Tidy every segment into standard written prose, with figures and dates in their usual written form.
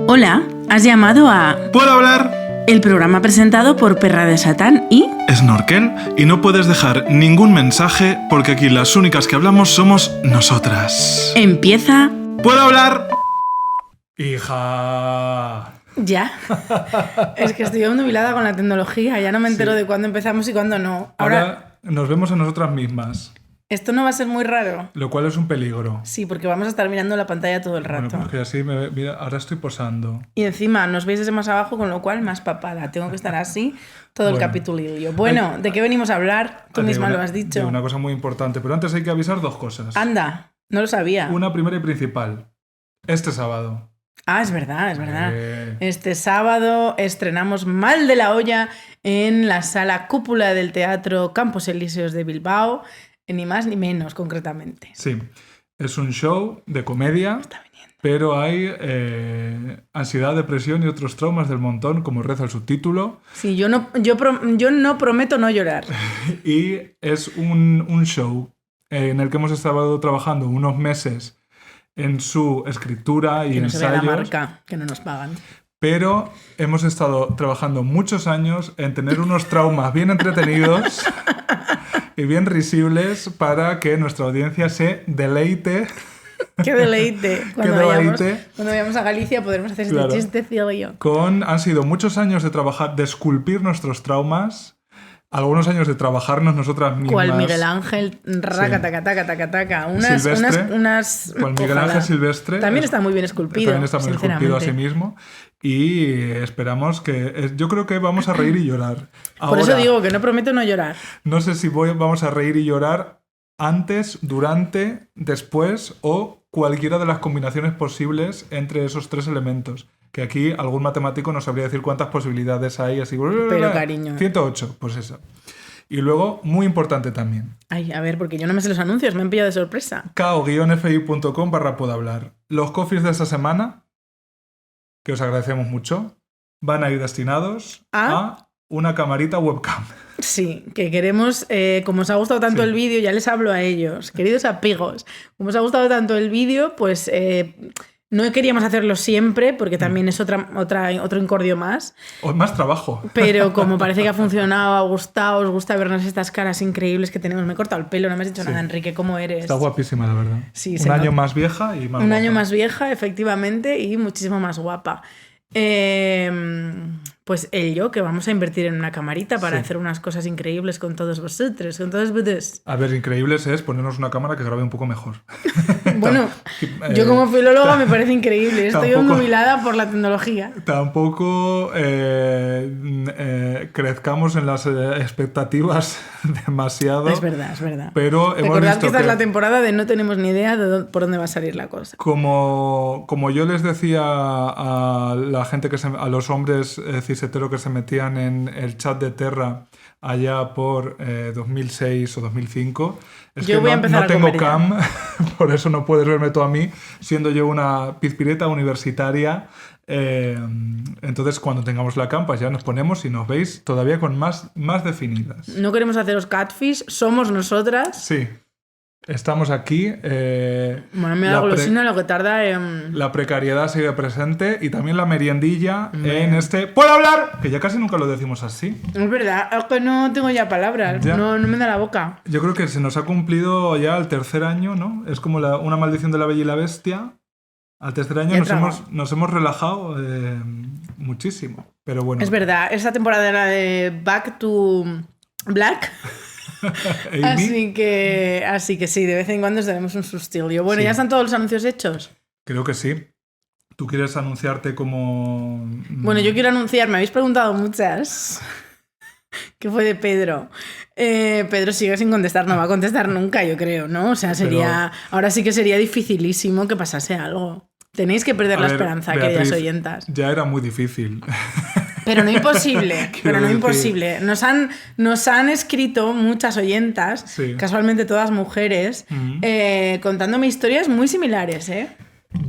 Hola, has llamado a... ¿Puedo hablar? El programa presentado por Perra de Satán y... Snorkel, y no puedes dejar ningún mensaje porque aquí las únicas que hablamos somos nosotras. Empieza... ¿Puedo hablar? Hija... ¿Ya? Es que estoy obnubilada con la tecnología, ya no me entero de cuándo empezamos y cuándo no. Ahora nos vemos a nosotras mismas, Esto no va a ser muy raro. lo cual es un peligro. Sí, porque vamos a estar mirando la pantalla todo el rato. Bueno, porque así mira, ahora estoy posando. Y encima nos veis desde más abajo, con lo cual más papada. Tengo que estar así todo el capitulillo. Bueno, ¿de qué venimos a hablar? Tú misma lo has dicho. De una cosa muy importante, pero antes hay que avisar dos cosas. Anda, no lo sabía. Una primera y principal. Este sábado. Ah, es verdad, es verdad. Este sábado estrenamos Mal de la Olla en la sala cúpula del Teatro Campos Elíseos de Bilbao, ni más ni menos, concretamente. Sí, es un show de comedia, pero hay ansiedad, depresión y otros traumas del montón, como reza el subtítulo. Sí, yo no prometo no llorar. Y es un show en el que hemos estado trabajando unos meses en su escritura y que no ensayos. Se vea la marca, que no nos pagan. Pero hemos estado trabajando muchos años en tener unos traumas bien entretenidos y bien risibles para que nuestra audiencia se deleite. ¡Qué deleite! Cuando vayamos a Galicia podremos hacer Claro. este chiste, cielo. Han sido muchos años de trabajar, de esculpir nuestros traumas, algunos años de trabajarnos nosotras mismas. Cual Miguel Ángel, raca, taca, taca, taca, taca. Cual Miguel Ángel Silvestre. También está muy bien esculpido. También está muy esculpido a sí mismo. Y esperamos que... Yo creo que vamos a reír y llorar. Por eso digo que no prometo no llorar. No sé si vamos a reír y llorar antes, durante, después o cualquiera de las combinaciones posibles entre esos tres elementos. Que aquí algún matemático nos sabría decir cuántas posibilidades hay. Así, pero cariño. 108, pues eso. Y luego, muy importante también. Ay, a ver, porque yo no me sé los anuncios, me han pillado de sorpresa. ko-fi.com/puedohablar. Los coffees de esta semana, que os agradecemos mucho, van a ir destinados a una camarita webcam. Sí, que queremos, como os ha gustado tanto el vídeo, ya les hablo a ellos, queridos amigos, como os ha gustado tanto el vídeo, pues no queríamos hacerlo siempre, porque también es otro incordio más. O más trabajo. Pero como parece que ha funcionado, ha gustado, os gusta vernos estas caras increíbles que tenemos. Me he cortado el pelo, no me has dicho nada, Enrique, ¿cómo eres? Está guapísima, la verdad. Sí, un año más vieja y más Un guapa. año más vieja, efectivamente, y muchísimo más guapa. Pues ello, que vamos a invertir en una camarita para hacer unas cosas increíbles con todos vosotros, con todos vosotros. A ver, increíbles es ponernos una cámara que grabe un poco mejor. Bueno, yo como filóloga me parece increíble. Estoy obnubilada por la tecnología. Tampoco crezcamos en las expectativas demasiado. Es verdad, es verdad. Pero recordad que esta es la temporada de no tenemos ni idea de por dónde va a salir la cosa. Como yo les decía a la gente, a los hombres cis-hetero que se metían en el chat de Terra allá por 2006 o 2005, es yo que no tengo comer cam, por eso no puedes verme tú a mí, siendo yo una pizpireta universitaria. Entonces cuando tengamos la cam, pues ya nos ponemos y nos veis todavía con más definidas. No queremos haceros catfish, somos nosotras. Sí. Estamos aquí. Bueno, mira la golosina lo que tarda en... La precariedad sigue presente y también la meriendilla en este... ¡Puedo hablar! Que ya casi nunca lo decimos así. Es verdad, es que no tengo ya palabras, ya. No me da la boca. Yo creo que se nos ha cumplido ya el tercer año, ¿no? Es como una maldición de la Bella y la Bestia. Al tercer año nos hemos relajado muchísimo, pero bueno. Es verdad, esta temporada era de Back to Black... así que sí, de vez en cuando os daremos un sustillo. Bueno, ¿ya están todos los anuncios hechos? Creo que sí. ¿Tú quieres anunciarte como...? Bueno, yo quiero anunciar, me habéis preguntado muchas, que fue de Pedro. Pedro sigue sin contestar, no va a contestar nunca, yo creo, ¿no? O sea, ahora sí que sería dificilísimo que pasase algo. Tenéis que perder la esperanza, Beatriz, queridas oyentas. Ya era muy difícil. Pero no imposible, imposible. Nos han escrito muchas oyentas, casualmente todas mujeres, contándome historias muy similares, ¿eh?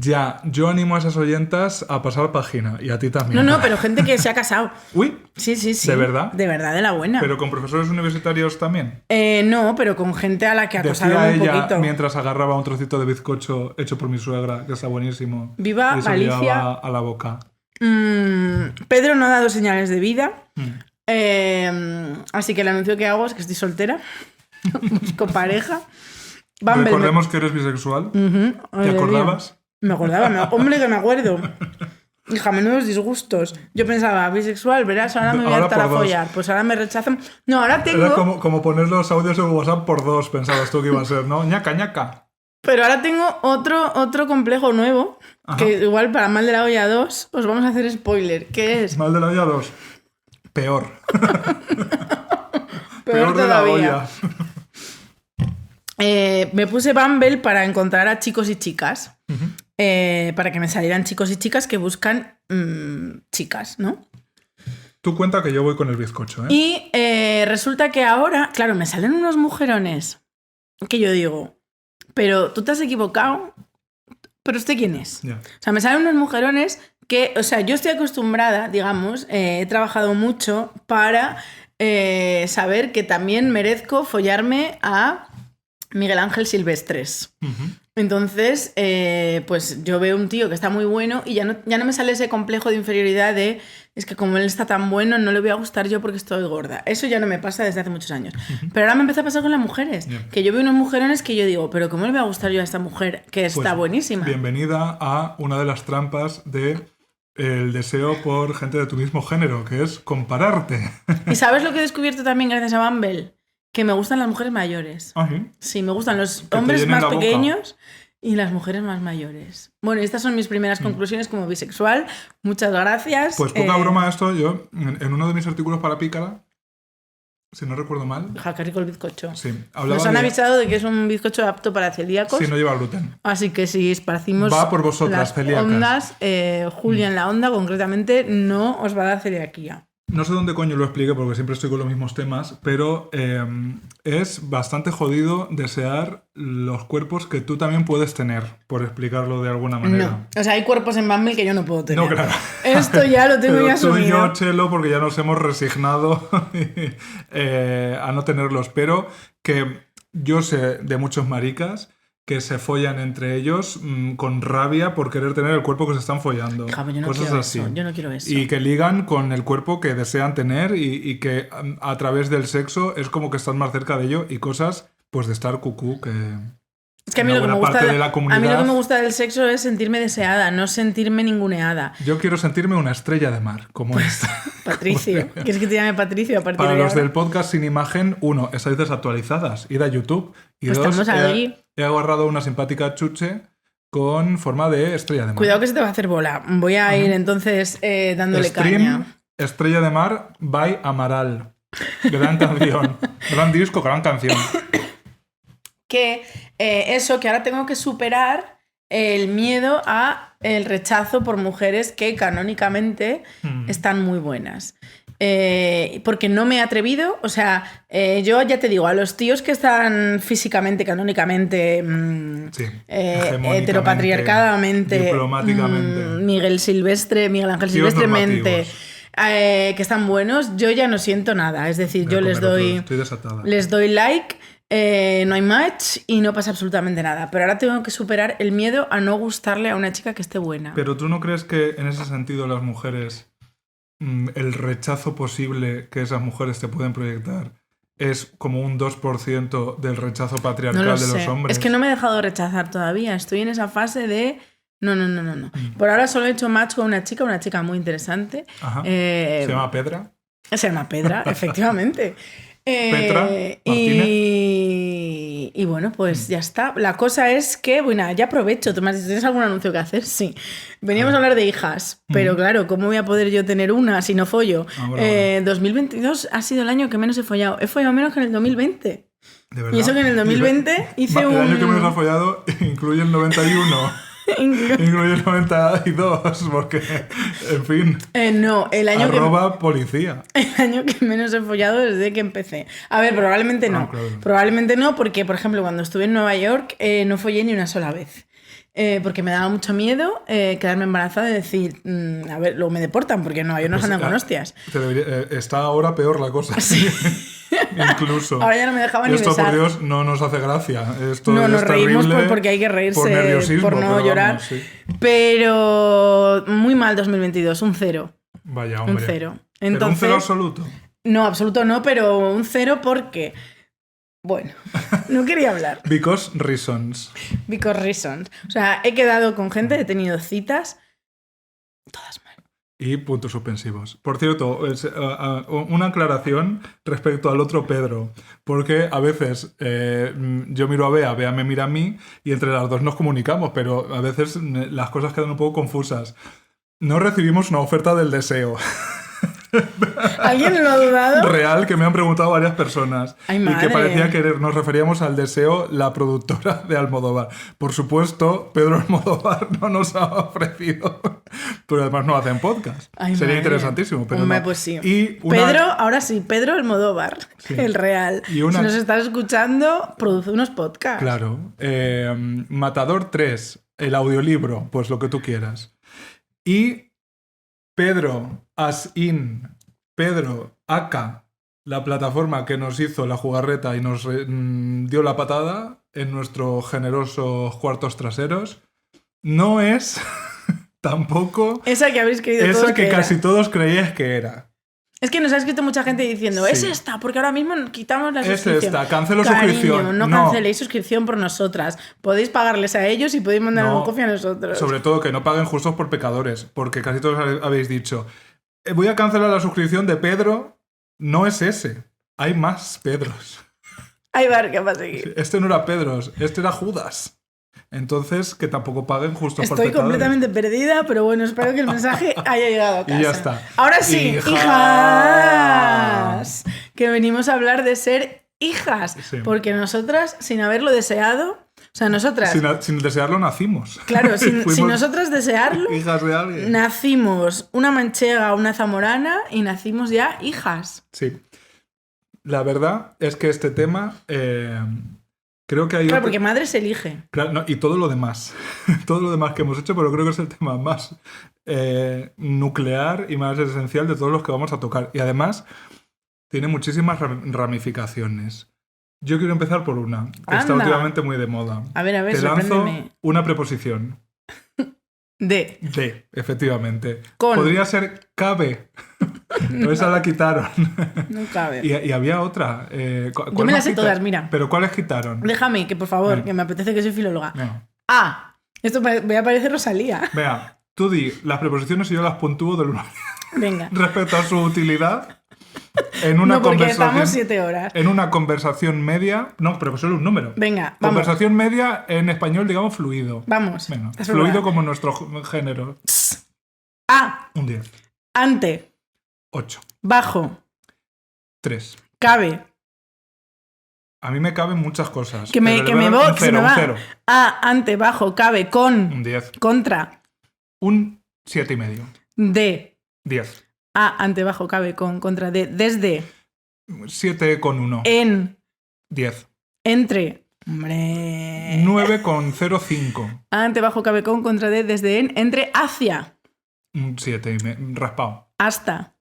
Ya, yo animo a esas oyentas a pasar página y a ti también. No, pero gente que se ha casado. Uy, Sí. ¿de verdad? De verdad, de la buena. ¿Pero con profesores universitarios también? No, pero con gente a la que acosaron Decía un ella poquito. mientras agarraba un trocito de bizcocho hecho por mi suegra, que está buenísimo. Viva y se lo Galicia. llevaba a la boca. Pedro no ha dado señales de vida. Mm. Así que el anuncio que hago es que estoy soltera. Busco pareja. Bumble Recordemos que eres bisexual. Ujú. ¿Te acordabas? Me acordaba. Hombre, que me acuerdo. Hija, menudos disgustos. Yo pensaba, bisexual, verás, ahora me voy a Ahora hartar a por dos. follar. Pues ahora me rechazan. No, ahora tengo... Era como poner los audios en WhatsApp por 2, pensabas tú que iba a ser, ¿no? ñaca, ñaca. Pero ahora tengo otro complejo nuevo. Ajá. Que igual para Mal de la Olla 2 os vamos a hacer spoiler. ¿Qué es? Mal de la olla 2. Peor. Peor de la todavía. olla. Me puse Bumble para encontrar a chicos y chicas. Ujú. Para que me salieran chicos y chicas que buscan chicas, ¿no? Tú cuenta que yo voy con el bizcocho, ¿eh? Y resulta que ahora, claro, me salen unos mujerones que yo digo, pero tú te has equivocado, pero ¿usted quién es? Ya. O sea, me salen unos mujerones que, o sea, yo estoy acostumbrada, digamos, he trabajado mucho para saber que también merezco follarme a Miguel Ángel Silvestres. Ujú. Entonces, pues yo veo un tío que está muy bueno y ya no me sale ese complejo de inferioridad de es que como él está tan bueno no le voy a gustar yo porque estoy gorda. Eso ya no me pasa desde hace muchos años. Pero ahora me empieza a pasar con las mujeres. Yeah. Que yo veo unos mujerones que yo digo, pero ¿cómo le voy a gustar yo a esta mujer que está Pues, buenísima? Bienvenida a una de las trampas de el deseo por gente de tu mismo género, que es compararte. ¿Y sabes lo que he descubierto también gracias a Bumble? Que me gustan las mujeres mayores. Ah, ¿sí? Sí, me gustan los te hombres llenen más la boca. pequeños y las mujeres más mayores. Bueno, estas son mis primeras conclusiones como bisexual. Muchas gracias. Pues poca broma esto, yo en uno de mis artículos para Pícara, si no recuerdo mal, Ja, qué rico el bizcocho. sí, hablaba Nos han de avisado de que es un bizcocho apto para celíacos. si no lleva gluten. Así que si esparcimos Va por vosotras, las celíacas. ondas, Julia en la onda concretamente no os va a dar celiaquía. No sé dónde coño lo explique porque siempre estoy con los mismos temas, pero es bastante jodido desear los cuerpos que tú también puedes tener, por explicarlo de alguna manera. No, o sea, hay cuerpos en Bumble que yo no puedo tener. No, claro. Esto ya lo tengo Pero ya tú y asumido. yo, Chelo, porque ya nos hemos resignado a no tenerlos, pero que yo sé de muchos maricas que se follan entre ellos con rabia por querer tener el cuerpo que se están follando. Hija, pues yo no Cosas quiero así. eso, yo no quiero eso. Y que ligan con el cuerpo que desean tener y que a través del sexo es como que están más cerca de ello y cosas pues de estar cucú que... Es que a mí, una lo que, me buena gusta parte de la comunidad- a mí lo que me gusta del sexo es sentirme deseada, no sentirme ninguneada. Yo quiero sentirme una estrella de mar, como esta. Patricio, ¿quieres que te llame Patricio a partir Para de los ahora? del podcast sin imagen, 1, estáis desactualizadas, id a YouTube. Y Pues 2, estamos ahí. he agarrado una simpática chuche con forma de estrella de mar. Cuidado que se te va a hacer bola. Voy a ir entonces dándole Stream, caña. Estrella de mar by Amaral. Gran canción. Gran disco, gran canción. Que eso, que ahora tengo que superar el miedo a el rechazo por mujeres que canónicamente están muy buenas. Porque no me he atrevido, o sea, yo ya te digo, a los tíos que están físicamente, canónicamente, Sí, heteropatriarcadamente, diplomáticamente. Miguel Ángel Tíos Silvestremente, normativos. que están buenos, yo ya no siento nada. Es decir, Voy a yo les comer otro, doy... Estoy desatada. Les doy like, no hay match y no pasa absolutamente nada. Pero ahora tengo que superar el miedo a no gustarle a una chica que esté buena. Pero ¿tú no crees que en ese sentido las mujeres, el rechazo posible que esas mujeres te pueden proyectar es como un 2% del rechazo No patriarcal lo de sé. los hombres? Es que no me he dejado rechazar todavía. Estoy en esa fase de... No. Por ahora solo he hecho match con una chica muy interesante. Ajá. ¿Se llama Pedra? Se llama Pedra, efectivamente. Petra Y bueno, pues ya está. La cosa es que, bueno, ya aprovecho. Tú me has dicho, ¿tienes algún anuncio que hacer? Sí. Veníamos a hablar de hijas, pero claro, ¿cómo voy a poder yo tener una si no follo? Bueno. 2022 ha sido el año que menos he follado. He follado menos que en el 2020. ¿De verdad? Y eso que en el 2020 hice El año que un... menos ha follado incluye el 91. Incluye el 92, porque, en fin, No, el año arroba policía. El año que menos he follado desde que empecé. A ver, probablemente no. Claro. Probablemente no, porque, por ejemplo, cuando estuve en Nueva York no follé ni una sola vez. porque me daba mucho miedo quedarme embarazada y decir, a ver, luego me deportan porque en Nueva York nos andan con hostias. Está ahora peor la cosa. Sí. Incluso. Ahora ya no me dejaban ni Esto, besar. por Dios, no nos hace gracia. Esto No, es nos reímos terrible porque hay que reírse, por nerviosismo, por no pero llorar. vamos, sí. Pero muy mal 2022, un 0. Vaya, hombre. Un 0. ¿Pero Entonces, un 0 absoluto? No, absoluto no, pero un 0 porque... Bueno, no quería hablar. Because reasons. Because reasons. O sea, he quedado con gente, he tenido citas, todas mal. Y puntos suspensivos. Por cierto, una aclaración respecto al otro Pedro. Porque a veces yo miro a Bea me mira a mí y entre las dos nos comunicamos, pero a veces las cosas quedan un poco confusas. No recibimos una oferta del deseo. ¿Alguien lo ha dudado? Real, que me han preguntado varias personas. Ay, y madre. que parecía que nos referíamos al deseo, la productora de Almodóvar. Por supuesto, Pedro Almodóvar no nos ha ofrecido. Pero además no hacen podcast. Ay, sería madre. interesantísimo. Pero Hombre, no. pues sí. Y Pedro, ahora sí, Pedro Almodóvar, Sí. el real. Y una- Si nos estás escuchando, produce unos podcasts. Claro. Matador 3, el audiolibro, pues lo que tú quieras. Y Pedro, as in, Pedro, Aka, la plataforma que nos hizo la jugarreta y nos dio la patada en nuestros generosos cuartos traseros, no es tampoco Esa que habéis creído todos esa que era. casi todos creíais que era. Es que nos ha escrito mucha gente diciendo, Sí. es esta, porque ahora mismo quitamos la Es suscripción. esta, cancelo Cariño, suscripción. no No. canceléis suscripción por nosotras. Podéis pagarles a ellos y podéis mandar No, un cofre a nosotros. Sobre todo que no paguen justos por pecadores, porque casi todos habéis dicho, voy a cancelar la suscripción de Pedro, no es ese, hay más Pedros. Hay barca para seguir. Este no era Pedros, este era Judas. Entonces, que tampoco paguen justos por Estoy pecadores. completamente perdida, pero bueno, espero que el mensaje haya llegado a casa. Y ya está. Ahora sí, Hijas. hijas. Que venimos a hablar de ser hijas. Sí. Porque nosotras, sin haberlo deseado, o sea, nosotras, Sin desearlo nacimos. claro, sin Fuimos nosotras desearlo, hijas de alguien. nacimos una manchega, una zamorana y nacimos ya hijas. Sí. La verdad es que este tema creo que hay... Claro, otro- porque madre se elige. Claro, no, y todo lo demás. Todo lo demás que hemos hecho, pero creo que es el tema más nuclear y más esencial de todos los que vamos a tocar. Y además, tiene muchísimas ramificaciones. Yo quiero empezar por una, que está Anda. últimamente muy de moda. A ver, Te lanzo sorpréndeme. una preposición. De, De, efectivamente. Con. Podría ser cabe. No, esa la quitaron. no cabe. Y había otra. ¿Cuál Yo me más las sé quita- todas, mira. ¿Pero cuáles quitaron? Déjame, que por favor, Venga. que me apetece que soy filóloga. No. A. Esto voy a parecer Rosalía. Vea, tú di las preposiciones y yo las puntúo del 1 Venga. respecto a su utilidad en una No, porque conversación. estamos 7 horas. En una conversación media. No, pero solo un número. Venga, vamos. Conversación media en español, digamos, fluido. Vamos. Venga, ¿Estás fluido preparada? como nuestro género. A. Un 10. Ante. 8. Bajo. 3. Cabe. A mí me caben muchas cosas. Que me, pero le que voy a me dar voy, un que se 0, me un va. 0. A. Ante. Bajo. Cabe. Con. Un 10. Contra. Un 7,5. De. 10. A. Ante. Bajo. Cabe. Con. Contra. De. Desde. 7,1. En. 10. Entre. Hombre. 9,05. A. Ante. Bajo. Cabe. Con. Contra. De. Desde. En. Entre. Hacia. Un 7. Raspado. Hasta.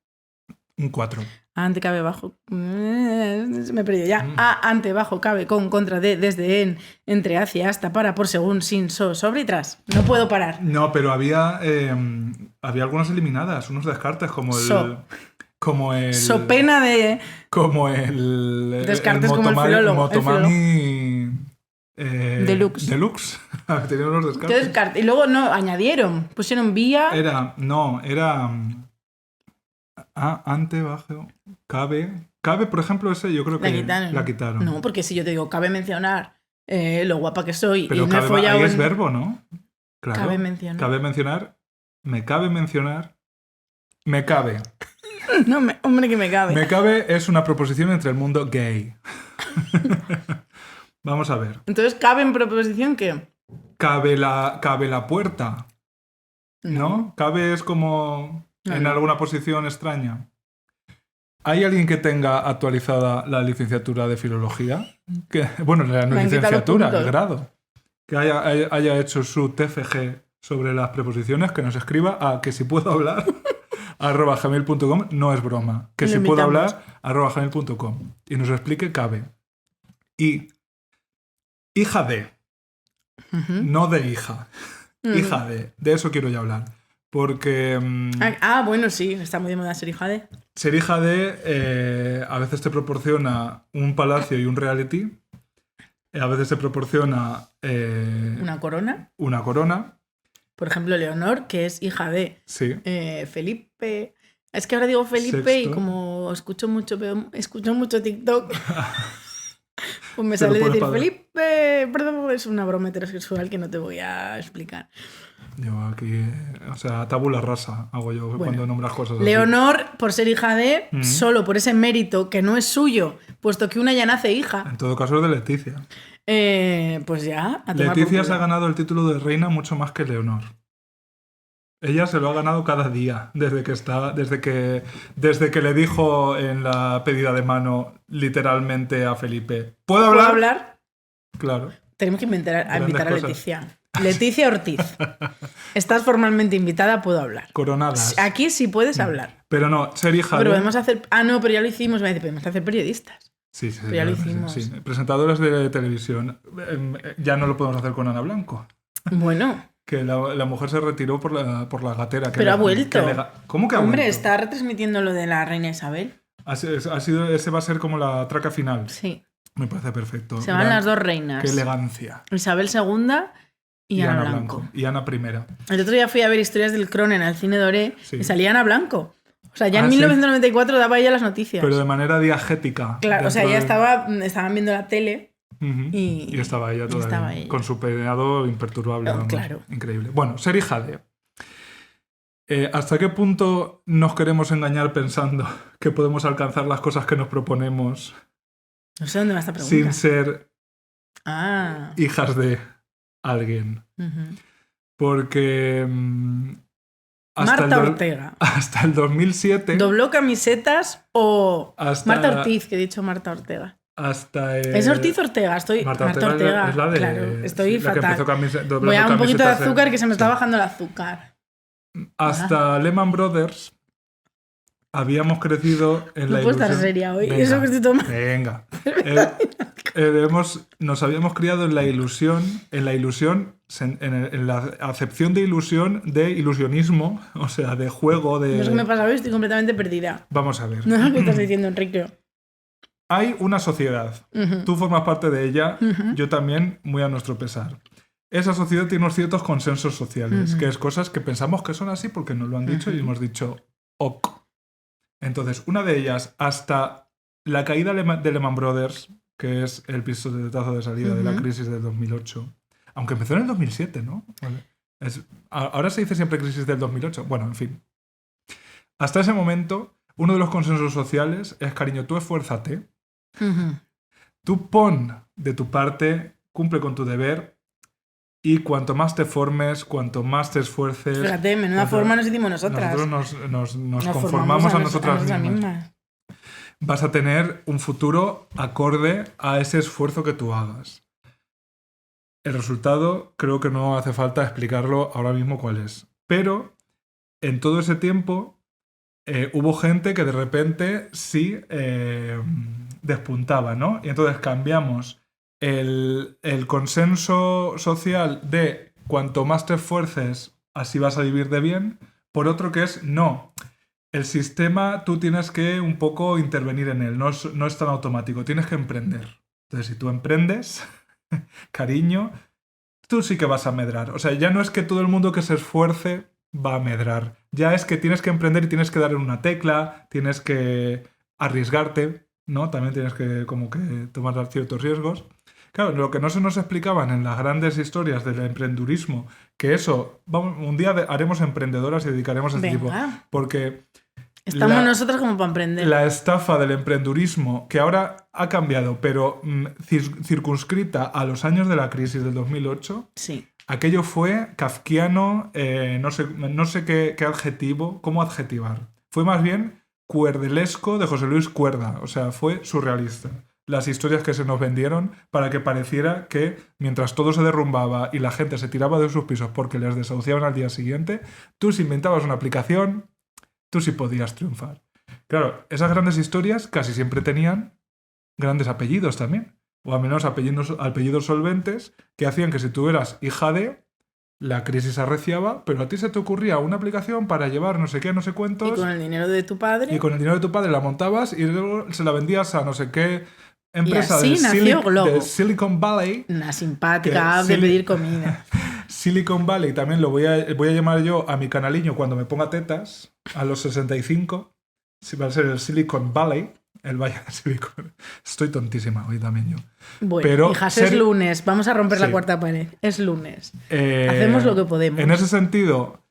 Un 4. A, ante, cabe, bajo. Me he perdido ya. A, ante, bajo, cabe, con, contra, de, desde, en, entre, hacia, hasta, para, por, según, sin, sobre y tras. No puedo parar. No, pero había algunas eliminadas, unos descartes como el... So. Como el... So pena de... Como el... Descartes como el filólogo, Motomami... Deluxe. Deluxe. Tenía unos ¿Qué descartes. descarte? Y luego no, añadieron. Pusieron vía... Era... Ante, bajo... Cabe... Cabe, por ejemplo, ese yo creo que la quitaron. No, porque si yo te digo, cabe mencionar lo guapa que soy Pero y no he follado ahí es en- verbo, ¿no? Claro. Cabe mencionar. Cabe mencionar. Me cabe mencionar. Me cabe. No, hombre, que me cabe. Me cabe es una proposición entre el mundo gay. Vamos a ver. Entonces, ¿cabe en proposición qué? Cabe la puerta. ¿No? Cabe es como No, en no. alguna posición extraña. ¿Hay alguien que tenga actualizada la licenciatura de filología? Bueno, la Me han quitado licenciatura, el puntos. grado. que haya hecho su TFG sobre las preposiciones, que nos escriba a que si puedo hablar @gmail.com. No es broma. Que Lo si puedo invitamos. hablar @gmail.com. Y nos explique cabe. Y hija de, Ujú. no de hija. Hija de eso quiero ya hablar. Porque Bueno, sí, está muy de moda ser hija de. ser hija de a veces te proporciona un palacio y un reality. A veces te proporciona Una corona. una corona. Por ejemplo, Leonor, que es hija de Sí. Felipe. Es que ahora digo Felipe Sexto. y como escucho mucho TikTok, pues me Te lo sale pones decir para ver. Felipe. Perdón, es una broma heterosexual que no te voy a explicar. Yo aquí, o sea, tabula rasa hago yo cuando nombras cosas así. Leonor, por ser hija de, Ujú. solo por ese mérito que no es suyo, puesto que una ya nace hija, En todo caso es de Leticia. pues ya, a tomar Leticia por se ha culo. ganado el título de reina mucho más que Leonor. Ella se lo ha ganado cada día, desde que le dijo en la pedida de mano literalmente a Felipe: ¿Puedo ¿Puedo hablar? hablar? Claro. Tenemos que invitar Grandes a cosas. Leticia. Leticia Ortiz. Estás formalmente invitada, puedo hablar. Coronadas. Aquí sí puedes hablar. Pero no, ser hija Pero de... podemos hacer. No, pero ya lo hicimos. Me dice, podemos hacer periodistas. Sí, sí, ya lo sí, hicimos. sí. Presentadoras de televisión. Ya no lo podemos hacer con Ana Blanco. Bueno, Que la mujer se retiró por la gatera. pero ha vuelto. ¿Cómo que ha Hombre, vuelto? está retransmitiendo lo de la reina Isabel. Ese va a ser como la traca final. Sí. Me parece perfecto. Se van las dos reinas. Qué elegancia. Isabel II y Ana Blanco. Y Ana primera. El otro día fui a ver Historias del Cronen al Cine Doré Sí. y salía Ana Blanco. O sea, ya en Ah, sí. 1994 daba ella las noticias. Pero de manera diegética. Claro, o sea, dentro ya de- estaban viendo la tele. Ujú. y estaba ella todavía. estaba ella. Con su peinado imperturbable. Oh, vamos. claro. Increíble. Bueno, ser hija de... ¿Hasta qué punto nos queremos engañar pensando que podemos alcanzar las cosas que nos proponemos No sé dónde va esta pregunta. sin ser Ah. hijas de alguien? Ujú. Porque Marta Ortega. hasta el 2007... ¿Dobló camisetas o Hasta- Marta Ortiz, que he dicho Marta Ortega? Hasta ¿Es Ortiz Ortega? Estoy... Marta Ortega es la de... Claro, estoy sí, la que fatal. empezó doblando Voy a un poquito de camisetas azúcar que se me está sí. bajando el azúcar. Hasta Lehman Brothers habíamos crecido en la No puedo ilusión... estar seria hoy. Venga, Eso que estoy tomando. Venga. Nos habíamos criado en la ilusión, en la acepción de ilusión, de ilusionismo, o sea, de juego, de... No sé qué me pasa hoy, estoy completamente perdida. Vamos a ver. No sé lo que estás diciendo, Enrique. Hay una sociedad. Ujú. Tú formas parte de ella, Ujú. yo también, muy a nuestro pesar. Esa sociedad tiene unos ciertos consensos sociales, Ujú. que es cosas que pensamos que son así porque nos lo han dicho y Ujú. hemos dicho ok. Entonces, una de ellas, hasta la caída de Lehman Brothers, que es el pistoletazo de salida de la Ujú. crisis del 2008, aunque empezó en el 2007, ¿no? Vale. Ahora se dice siempre crisis del 2008. Bueno, en fin. Hasta ese momento, uno de los consensos sociales es, cariño, tú esfuérzate, Ujú. tú pon de tu parte, cumple con tu deber y cuanto más te formes, cuanto más te esfuerces... Fíjate, menuda cuanto- forma nos hicimos nosotras. Nosotros nos Nos conformamos a nosotras nosotras mismas. Vas a tener un futuro acorde a ese esfuerzo que tú hagas. El resultado creo que no hace falta explicarlo ahora mismo cuál es. Pero en todo ese tiempo hubo gente que de repente sí despuntaba, ¿no? Y entonces cambiamos el consenso social de cuanto más te esfuerces, así vas a vivir de bien, por otro que es no. El sistema tú tienes que un poco intervenir en él, no es tan automático, tienes que emprender. Entonces, si tú emprendes, cariño, tú sí que vas a medrar. O sea, ya no es que todo el mundo que se esfuerce va a medrar. Ya es que tienes que emprender y tienes que dar en una tecla, tienes que arriesgarte, ¿no? También tienes que como que tomar ciertos riesgos. Claro, lo que no se nos explicaban en las grandes historias del emprendurismo, que eso, un día haremos emprendedoras y dedicaremos a este tipo. Porque estamos nosotras como para emprender. La estafa del emprendurismo, que ahora ha cambiado, pero circunscrita a los años de la crisis del 2008, sí. Aquello fue kafkiano, no sé qué adjetivo, cómo adjetivar. Fue más bien cuerdelesco de José Luis Cuerda, o sea, fue surrealista. las historias que se nos vendieron para que pareciera que mientras todo se derrumbaba y la gente se tiraba de sus pisos porque les desahuciaban al día siguiente, tú si inventabas una aplicación, tú sí podías triunfar. Claro, esas grandes historias casi siempre tenían grandes apellidos también, o al menos apellidos solventes que hacían que si tú eras hija de, la crisis se arreciaba, pero a ti se te ocurría una aplicación para llevar no sé qué, no sé cuántos. Y con el dinero de tu padre. Y con el dinero de tu padre la montabas y luego se la vendías a no sé qué empresa de Silicon Valley. Una simpática de pedir comida. Silicon Valley, también lo voy a llamar yo a mi canaliño cuando me ponga tetas, a los 65. Va a ser el Silicon Valley. El Valle de Silicon. Estoy tontísima hoy también yo. Bueno, pero hijas, es lunes. Vamos a romper la cuarta pared. Es lunes. Hacemos lo que podemos. En ese sentido,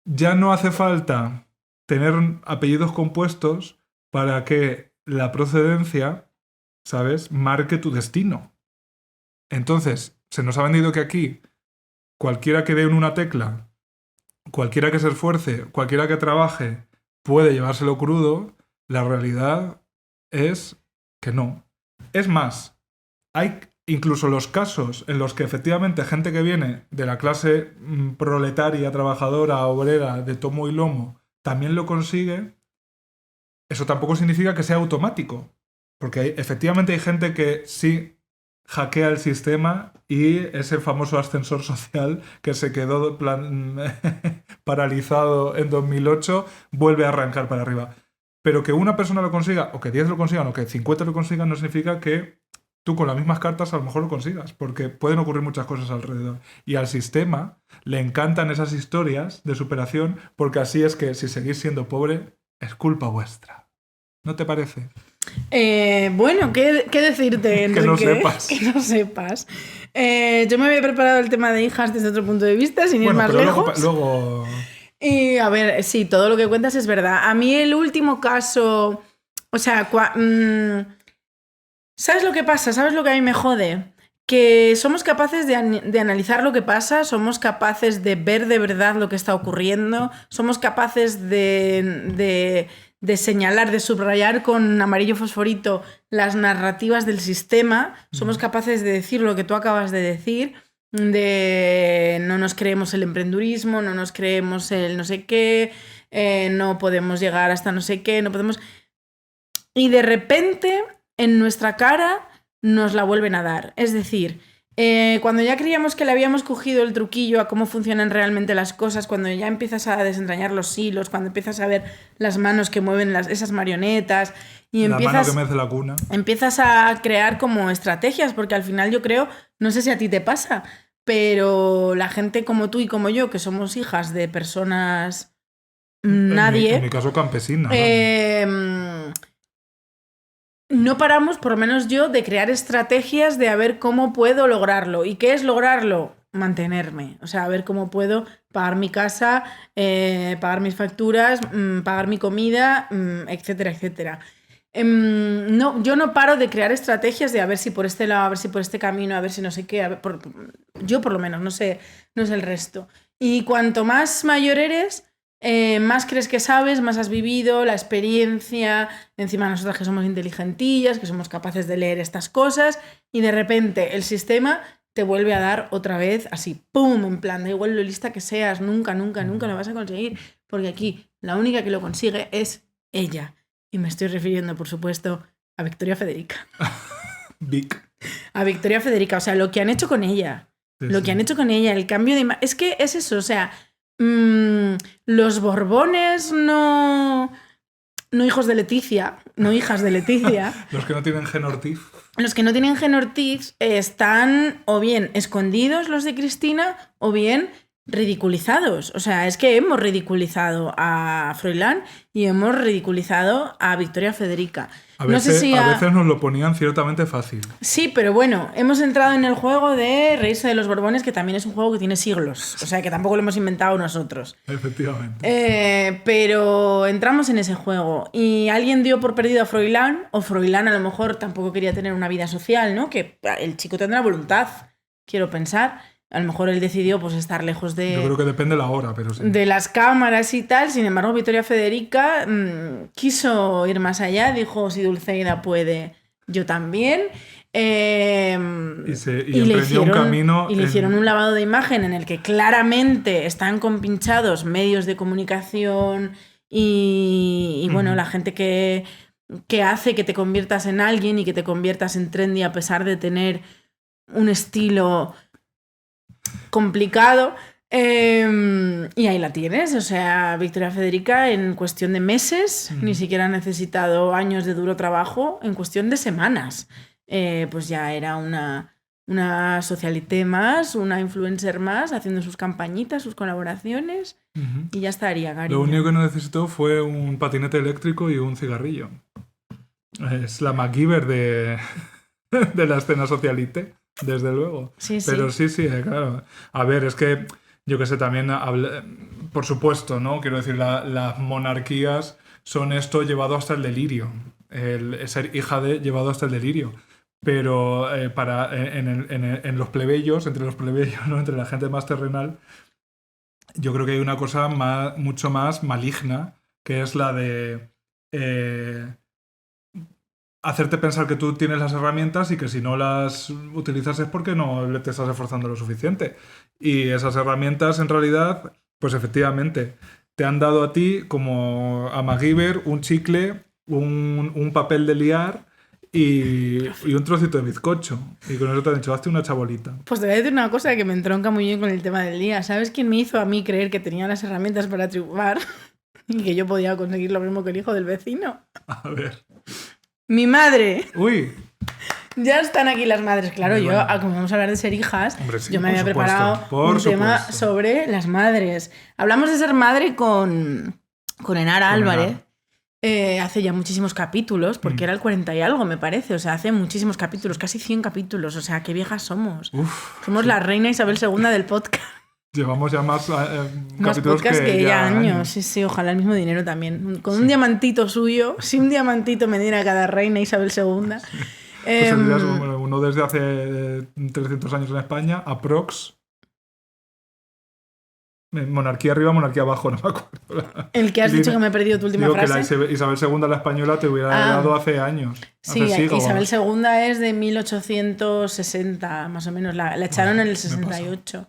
ya no hace falta tener apellidos compuestos para que la procedencia, ¿sabes?, marque tu destino. Entonces, se nos ha vendido que aquí cualquiera que dé en una tecla, cualquiera que se esfuerce, cualquiera que trabaje, puede llevárselo crudo. La realidad es que no. Es más, hay incluso los casos en los que efectivamente gente que viene de la clase proletaria, trabajadora, obrera, de tomo y lomo, también lo consigue. Eso tampoco significa que sea automático, porque efectivamente hay gente que sí hackea el sistema y ese famoso ascensor social que se quedó paralizado en 2008 vuelve a arrancar para arriba. Pero que una persona lo consiga, o que 10 lo consigan, o que 50 lo consigan, no significa que tú con las mismas cartas a lo mejor lo consigas, porque pueden ocurrir muchas cosas alrededor. Y al sistema le encantan esas historias de superación, porque así es que si seguís siendo pobre, es culpa vuestra. ¿No te parece? Bueno, ¿qué decirte, Enrique? Que no sepas. Que no sepas. Yo me había preparado el tema de hijas desde otro punto de vista, sin ir más lejos. Luego... Y a ver, sí, todo lo que cuentas es verdad. A mí el último caso, o sea, ¿sabes lo que pasa? ¿Sabes lo que a mí me jode? Que somos capaces de analizar lo que pasa, somos capaces de ver de verdad lo que está ocurriendo, somos capaces de señalar, de subrayar con amarillo fosforito las narrativas del sistema, somos capaces de decir lo que tú acabas de decir. De no nos creemos el emprendurismo, no nos creemos el no sé qué, no podemos llegar hasta no sé qué, no podemos... Y de repente en nuestra cara nos la vuelven a dar. Es decir, cuando ya creíamos que le habíamos cogido el truquillo a cómo funcionan realmente las cosas, cuando ya empiezas a desentrañar los hilos, cuando empiezas a ver las manos que mueven esas marionetas y la mano que mece la cuna, empiezas a crear como estrategias, porque al final yo creo, no sé si a ti te pasa, pero la gente como tú y como yo, que somos hijas de personas nadie... En mi caso campesina. No paramos, por lo menos yo, de crear estrategias de a ver cómo puedo lograrlo. ¿Y qué es lograrlo? Mantenerme. O sea, a ver cómo puedo pagar mi casa, pagar mis facturas, pagar mi comida, etcétera, etcétera. No, yo no paro de crear estrategias de a ver si por este lado, a ver si por este camino, a ver si no sé qué. Yo por lo menos, no sé el resto. Y cuanto más mayor eres, más crees que sabes, más has vivido, la experiencia, encima nosotras que somos inteligentillas, que somos capaces de leer estas cosas, y de repente el sistema te vuelve a dar otra vez así, ¡pum! En plan, da igual lo lista que seas, nunca lo vas a conseguir, porque aquí la única que lo consigue es ella. Y me estoy refiriendo, por supuesto, a Victoria Federica. A Victoria Federica, o sea, lo que han hecho con ella. Que han hecho con ella, el cambio de... Es que es eso, o sea... los Borbones no hijos de Leticia, no hijas de Leticia. Los que no tienen gen Ortiz. Los que no tienen gen Ortiz están o bien escondidos los de Cristina o bien ridiculizados. O sea, es que hemos ridiculizado a Froilán y hemos ridiculizado a Victoria Federica. A veces nos lo ponían ciertamente fácil. Sí, pero bueno, hemos entrado en el juego de reírse de los Borbones, que también es un juego que tiene siglos. O sea, que tampoco lo hemos inventado nosotros. Efectivamente. Pero entramos en ese juego. Y alguien dio por perdido a Froilán, o Froilán a lo mejor tampoco quería tener una vida social, ¿no? Que el chico tendrá voluntad, quiero pensar. A lo mejor él decidió pues estar lejos de... Yo creo que depende de la hora, pero sí. De las cámaras y tal. Sin embargo, Victoria Federica quiso ir más allá. Dijo, si Dulceida puede, Yo también. Y le emprendió un camino. Y le hicieron un lavado de imagen en el que claramente están compinchados medios de comunicación y bueno, la gente que hace que te conviertas en alguien y que te conviertas en trendy a pesar de tener un estilo complicado. Y ahí la tienes, o sea, Victoria Federica en cuestión de meses, ni siquiera ha necesitado años de duro trabajo, en cuestión de semanas, pues ya era una socialité más, una influencer más, haciendo sus campañitas, sus colaboraciones, y ya estaría, cariño. Lo único que no necesitó fue un patinete eléctrico y un cigarrillo. Es la MacGyver de la escena socialité, desde luego. Sí, pero sí, claro. A ver, es que yo que sé, también, por supuesto, ¿no? Quiero decir, las monarquías son esto llevado hasta el delirio. El ser hija de llevado hasta el delirio. Pero en los plebeyos, entre los plebeyos, ¿no? Entre la gente más terrenal, yo creo que hay una cosa mucho más maligna, que es la de hacerte pensar que tú tienes las herramientas y que si no las utilizas es porque no te estás esforzando lo suficiente. Y esas herramientas, en realidad, pues efectivamente, te han dado a ti, como a MacGyver, un chicle, un papel de liar y un trocito de bizcocho. Y con eso te han dicho, hazte una chabolita. Pues te voy a decir una cosa que me entronca muy bien con el tema del día. ¿Sabes quién me hizo a mí creer que tenía las herramientas para triunfar? Y que yo podía conseguir lo mismo que el hijo del vecino. A ver. ¡Mi madre! ¡Uy! Ya están aquí las madres. Claro, bueno, como vamos a hablar de ser hijas, hombre, sí, yo me había preparado un tema sobre las madres. Hablamos de ser madre con Enara Álvarez. Hace ya muchísimos capítulos, porque era el 40 y algo, me parece. O sea, hace muchísimos capítulos, casi 100 capítulos. O sea, qué viejas somos. Somos la reina Isabel II del podcast. Llevamos ya más capítulos podcast que ella años. Sí, ojalá el mismo dinero también. Con un diamantito suyo, si un diamantito me diera cada reina Isabel II. Pues uno desde hace 300 años en España, aprox. Monarquía arriba, monarquía abajo, no me acuerdo. El que has dicho que me he perdido tu última frase. Que la Isabel II, la española, te hubiera dado hace años. Sí, Isabel II es de 1860, más o menos. La echaron en el 68.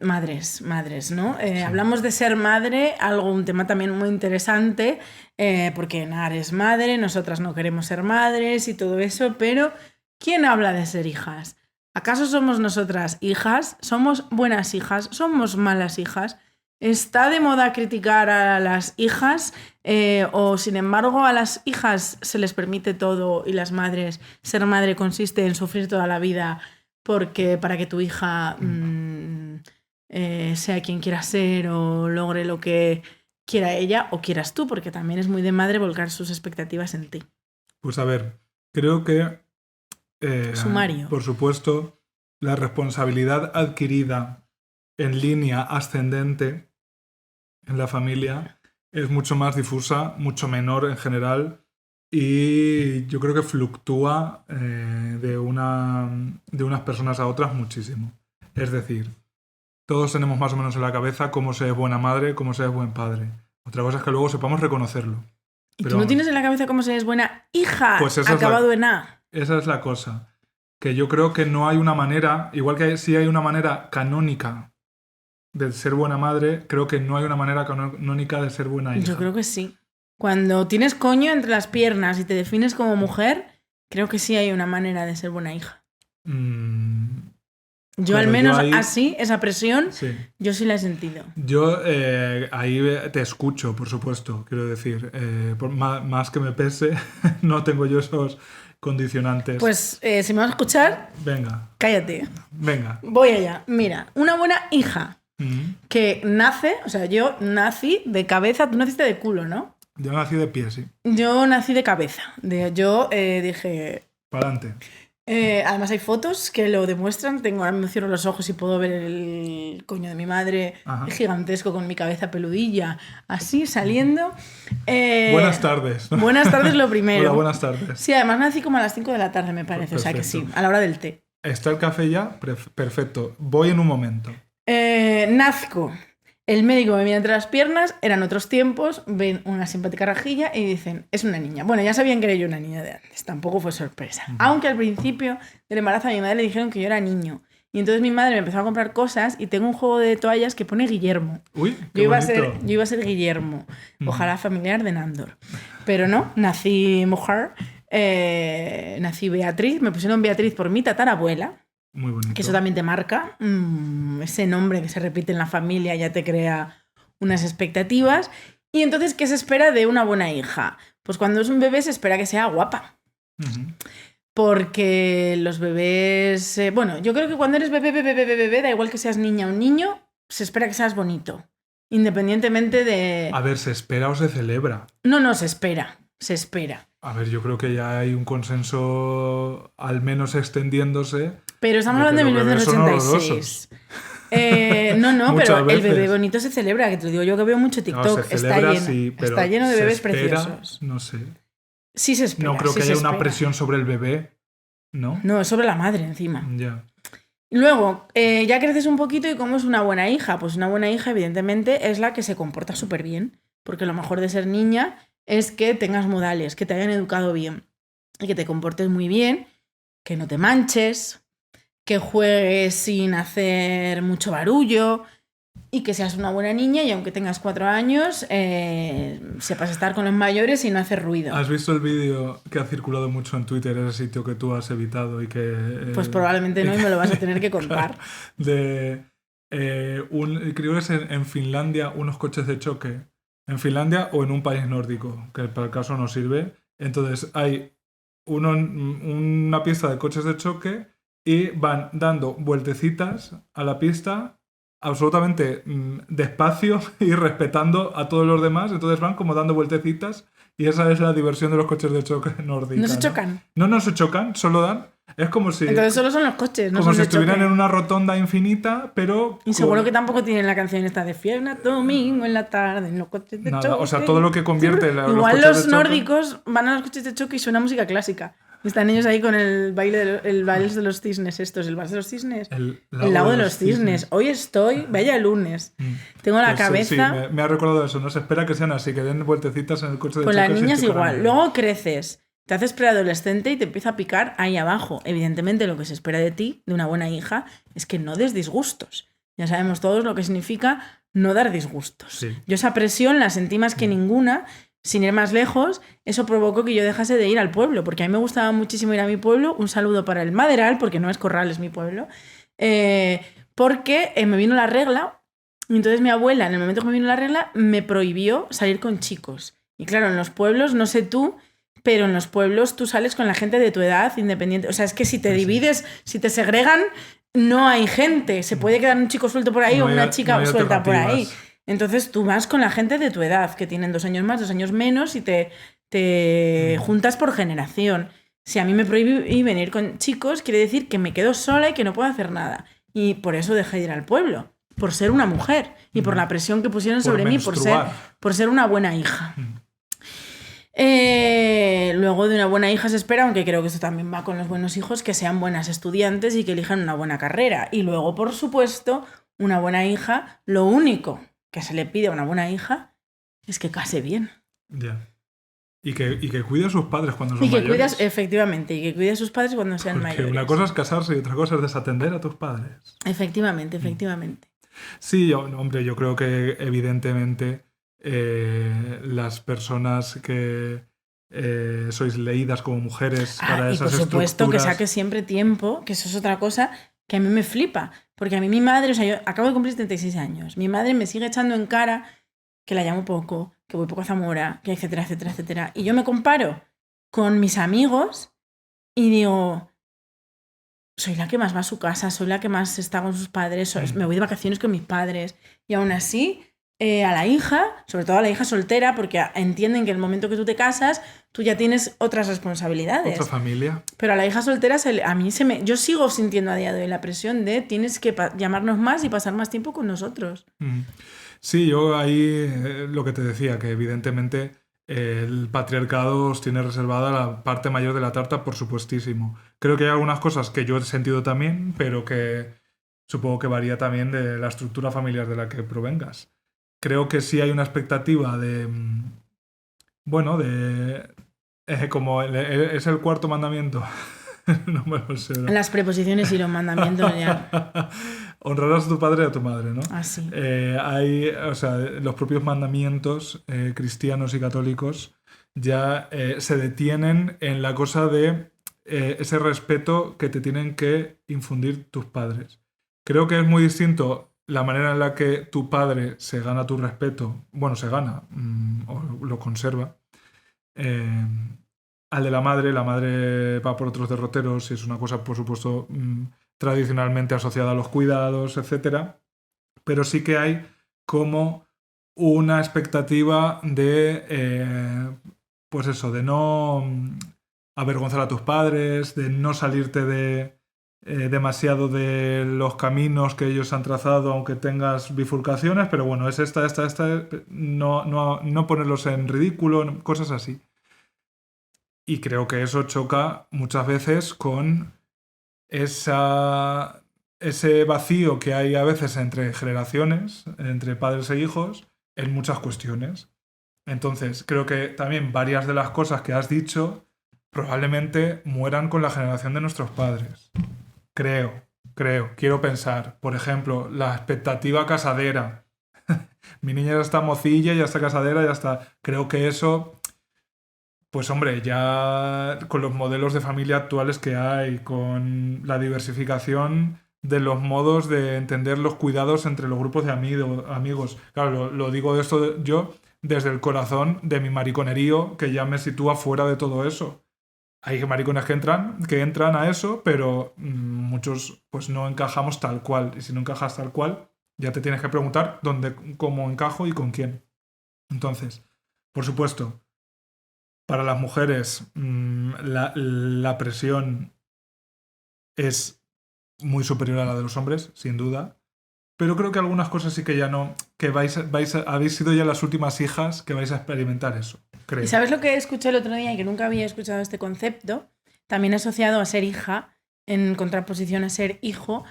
Madres, ¿no? Sí. Hablamos de ser madre, un tema también muy interesante, porque Nar es madre, nosotras no queremos ser madres y todo eso, pero ¿quién habla de ser hijas? ¿Acaso somos nosotras hijas? ¿Somos buenas hijas? ¿Somos malas hijas? ¿Está de moda criticar a las hijas? ¿O sin embargo a las hijas se les permite todo y las madres, ser madre consiste en sufrir toda la vida porque para que tu hija sea quien quiera ser o logre lo que quiera ella o quieras tú? Porque también es muy de madre volcar sus expectativas en ti. Pues a ver, creo que sumario. Por supuesto, la responsabilidad adquirida en línea ascendente en la familia es mucho más difusa, mucho menor en general, y yo creo que fluctúa de unas personas a otras muchísimo. Es decir, todos tenemos más o menos en la cabeza cómo se es buena madre, cómo se es buen padre. Otra cosa es que luego sepamos reconocerlo. ¿Y tú no tienes en la cabeza cómo se es buena hija, pues acabado en A? Esa es la cosa. Que yo creo que no hay una manera, igual que sí hay una manera canónica de ser buena madre, creo que no hay una manera canónica de ser buena hija. Yo creo que sí. Cuando tienes coño entre las piernas y te defines como mujer, creo que sí hay una manera de ser buena hija. Yo al menos así, esa presión, sí. Yo sí la he sentido. Yo ahí te escucho, por supuesto, quiero decir. Más que me pese, no tengo yo esos condicionantes. Pues si me vas a escuchar, venga. Cállate. Venga. Voy allá. Mira, una buena hija que nace, o sea, yo nací de cabeza, tú naciste de culo, ¿no? Yo nací de pie, sí. Yo nací de cabeza. Yo dije... Para adelante. Además hay fotos que lo demuestran. Ahora me cierro los ojos y puedo ver el coño de mi madre gigantesco con mi cabeza peludilla, así saliendo. Buenas tardes. Buenas tardes lo primero. Hola, buenas tardes. Sí, además nací como a las 5 de la tarde, me parece. Perfecto. O sea que sí, a la hora del té. ¿Está el café ya? Perfecto. Voy en un momento. Nazco El médico me mira entre las piernas, eran otros tiempos, ven una simpática rajilla y dicen, es una niña. Bueno, ya sabían que era yo una niña de antes, tampoco fue sorpresa. Aunque al principio del embarazo a mi madre le dijeron que yo era niño. Y entonces mi madre me empezó a comprar cosas y tengo un juego de toallas que pone Guillermo. Uy, qué yo iba bonito. a ser Guillermo, ojalá familiar de Nándor. Pero no, nací mujer, nací Beatriz, me pusieron Beatriz por mi tatarabuela. Muy bonito. Que eso también te marca, ese nombre que se repite en la familia ya te crea unas expectativas. Y entonces, ¿qué se espera de una buena hija? Pues cuando es un bebé se espera que sea guapa. Porque los bebés... bueno, yo creo que cuando eres bebé, da igual que seas niña o niño, se espera que seas bonito. Independientemente de... A ver, ¿se espera o se celebra? No, se espera. Se espera. A ver, yo creo que ya hay un consenso al menos extendiéndose. Pero estamos hablando de 1986. No, pero el bebé bonito se celebra, que te lo digo yo que veo mucho TikTok. No, se celebra, está lleno de bebés espera, preciosos. No sé. Sí se espera. No creo que haya una presión sobre el bebé, ¿no? No, es sobre la madre encima. Ya. Luego, ya creces un poquito y ¿cómo es una buena hija? Pues una buena hija, evidentemente, es la que se comporta súper bien. Porque lo mejor de ser niña es que tengas modales, que te hayan educado bien y que te comportes muy bien, que no te manches, que juegues sin hacer mucho barullo y que seas una buena niña y aunque tengas 4 años sepas estar con los mayores y no hacer ruido. ¿Has visto el vídeo que ha circulado mucho en Twitter, ese sitio que tú has evitado y que... pues probablemente no y me lo vas a tener que contar. Creo que es en Finlandia unos coches de choque. En Finlandia o en un país nórdico, que para el caso no sirve. Entonces hay una pista de coches de choque y van dando vueltecitas a la pista absolutamente despacio y respetando a todos los demás. Entonces van como dando vueltecitas y esa es la diversión de los coches de choque nórdicos. ¿No se chocan? No se chocan, solo dan. Es como si... Entonces solo son los coches, no como son si de estuvieran choque. en una rotonda infinita, pero... Y seguro que tampoco tienen la canción esta de Fiona domingo en la tarde en los coches de choque. O sea, todo lo que convierte Igual los nórdicos van a los coches de choque y suena música clásica. Están ellos ahí con el baile de los cisnes estos. ¿El vals de los cisnes? El lago de los cisnes. Hoy estoy... Vaya lunes. Tengo la cabeza... Sí, me ha recordado eso. No se espera que sean así, que den vueltecitas en el coche de choque. Pues las niñas igual. Luego creces, te haces preadolescente y te empieza a picar ahí abajo. Evidentemente lo que se espera de ti, de una buena hija, es que no des disgustos. Ya sabemos todos lo que significa no dar disgustos. Sí. Yo esa presión la sentí más que ninguna. Sin ir más lejos, eso provocó que yo dejase de ir al pueblo, porque a mí me gustaba muchísimo ir a mi pueblo. Un saludo para el Maderal, porque no es Corral, es mi pueblo. Porque me vino la regla, y entonces mi abuela, en el momento que me vino la regla, me prohibió salir con chicos. Y claro, en los pueblos, no sé tú, pero en los pueblos tú sales con la gente de tu edad, independiente. O sea, es que si te divides, si te segregan, no hay gente. Se puede quedar un chico suelto por ahí o una chica suelta por ahí. Entonces tú vas con la gente de tu edad, que tienen 2 años más, 2 años menos, y te juntas por generación. Si a mí me prohíbe venir con chicos, quiere decir que me quedo sola y que no puedo hacer nada. Y por eso dejé de ir al pueblo, por ser una mujer y por la presión que pusieron sobre mí, por ser una buena hija. Luego de una buena hija se espera, aunque creo que esto también va con los buenos hijos, que sean buenas estudiantes y que elijan una buena carrera. Y luego, por supuesto, una buena hija, lo único que se le pide a una buena hija es que case bien. Ya. Y que cuide a sus padres cuando son mayores. Efectivamente, y que cuide a sus padres cuando sean mayores. Porque una cosa es casarse y otra cosa es desatender a tus padres. Efectivamente. Sí, hombre, yo creo que evidentemente las personas que sois leídas como mujeres para esas estructuras... Y por supuesto que saques siempre tiempo, que eso es otra cosa que a mí me flipa. Porque a mí mi madre, o sea, yo acabo de cumplir 76 años, mi madre me sigue echando en cara que la llamo poco, que voy poco a Zamora, que etcétera, etcétera, etcétera. Y yo me comparo con mis amigos y digo, soy la que más va a su casa, soy la que más está con sus padres, me voy de vacaciones con mis padres. Y aún así, a la hija, sobre todo a la hija soltera, porque entienden que en el momento que tú te casas, tú ya tienes otras responsabilidades. Otra familia. Pero a la hija soltera, yo sigo sintiendo a día de hoy la presión de tienes que llamarnos más y pasar más tiempo con nosotros. Sí, yo ahí lo que te decía, que evidentemente el patriarcado os tiene reservada la parte mayor de la tarta, por supuestísimo. Creo que hay algunas cosas que yo he sentido también, pero que supongo que varía también de la estructura familiar de la que provengas. creo que sí hay una expectativa de, bueno, como es el cuarto mandamiento. No me lo sé, ¿no? Las preposiciones y los mandamientos ya. Honrarás a tu padre y a tu madre, ¿no? Así. Hay, o sea, los propios mandamientos cristianos y católicos ya se detienen en la cosa de ese respeto que te tienen que infundir tus padres. Creo que es muy distinto la manera en la que tu padre se gana tu respeto, bueno, se gana o lo conserva, eh, al de la madre va por otros derroteros y es una cosa, por supuesto, tradicionalmente asociada a los cuidados, etcétera, pero sí que hay como una expectativa de, pues eso, de no avergonzar a tus padres, de no salirte demasiado de los caminos que ellos han trazado, aunque tengas bifurcaciones, pero bueno, es esta, no ponerlos en ridículo, cosas así. Y creo que eso choca muchas veces con ese vacío que hay a veces entre generaciones, entre padres e hijos, en muchas cuestiones. Entonces, creo que también varias de las cosas que has dicho probablemente mueran con la generación de nuestros padres. Quiero pensar. Por ejemplo, la expectativa casadera. Mi niña ya está mocilla, ya está casadera, ya está. Creo que eso... Pues hombre, ya con los modelos de familia actuales que hay, con la diversificación de los modos de entender los cuidados entre los grupos de amigos. Claro, lo digo esto yo desde el corazón de mi mariconerío, que ya me sitúa fuera de todo eso. Hay maricones que entran a eso, pero muchos pues no encajamos tal cual. Y si no encajas tal cual, ya te tienes que preguntar cómo encajo y con quién. Entonces, por supuesto, para las mujeres la presión es muy superior a la de los hombres, sin duda. Pero creo que algunas cosas sí que ya no... Que habéis sido ya las últimas hijas que vais a experimentar eso, creo. ¿Y sabes lo que escuché el otro día y que nunca había escuchado este concepto? También asociado a ser hija, en contraposición a ser hijo,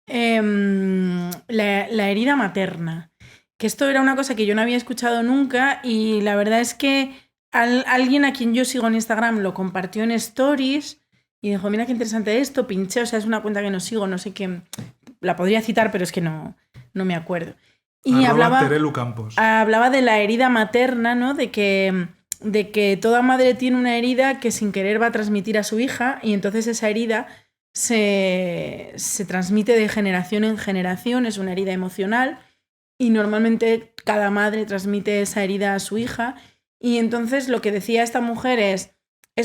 la herida materna. Que esto era una cosa que yo no había escuchado nunca y la verdad es que alguien a quien yo sigo en Instagram lo compartió en Stories y dijo, mira qué interesante esto, pinché, o sea, es una cuenta que no sigo, no sé qué, la podría citar, pero es que no me acuerdo. Y hablaba de la herida materna, ¿no? De que toda madre tiene una herida que sin querer va a transmitir a su hija y entonces esa herida se transmite de generación en generación, es una herida emocional y normalmente cada madre transmite esa herida a su hija. Y entonces lo que decía esta mujer es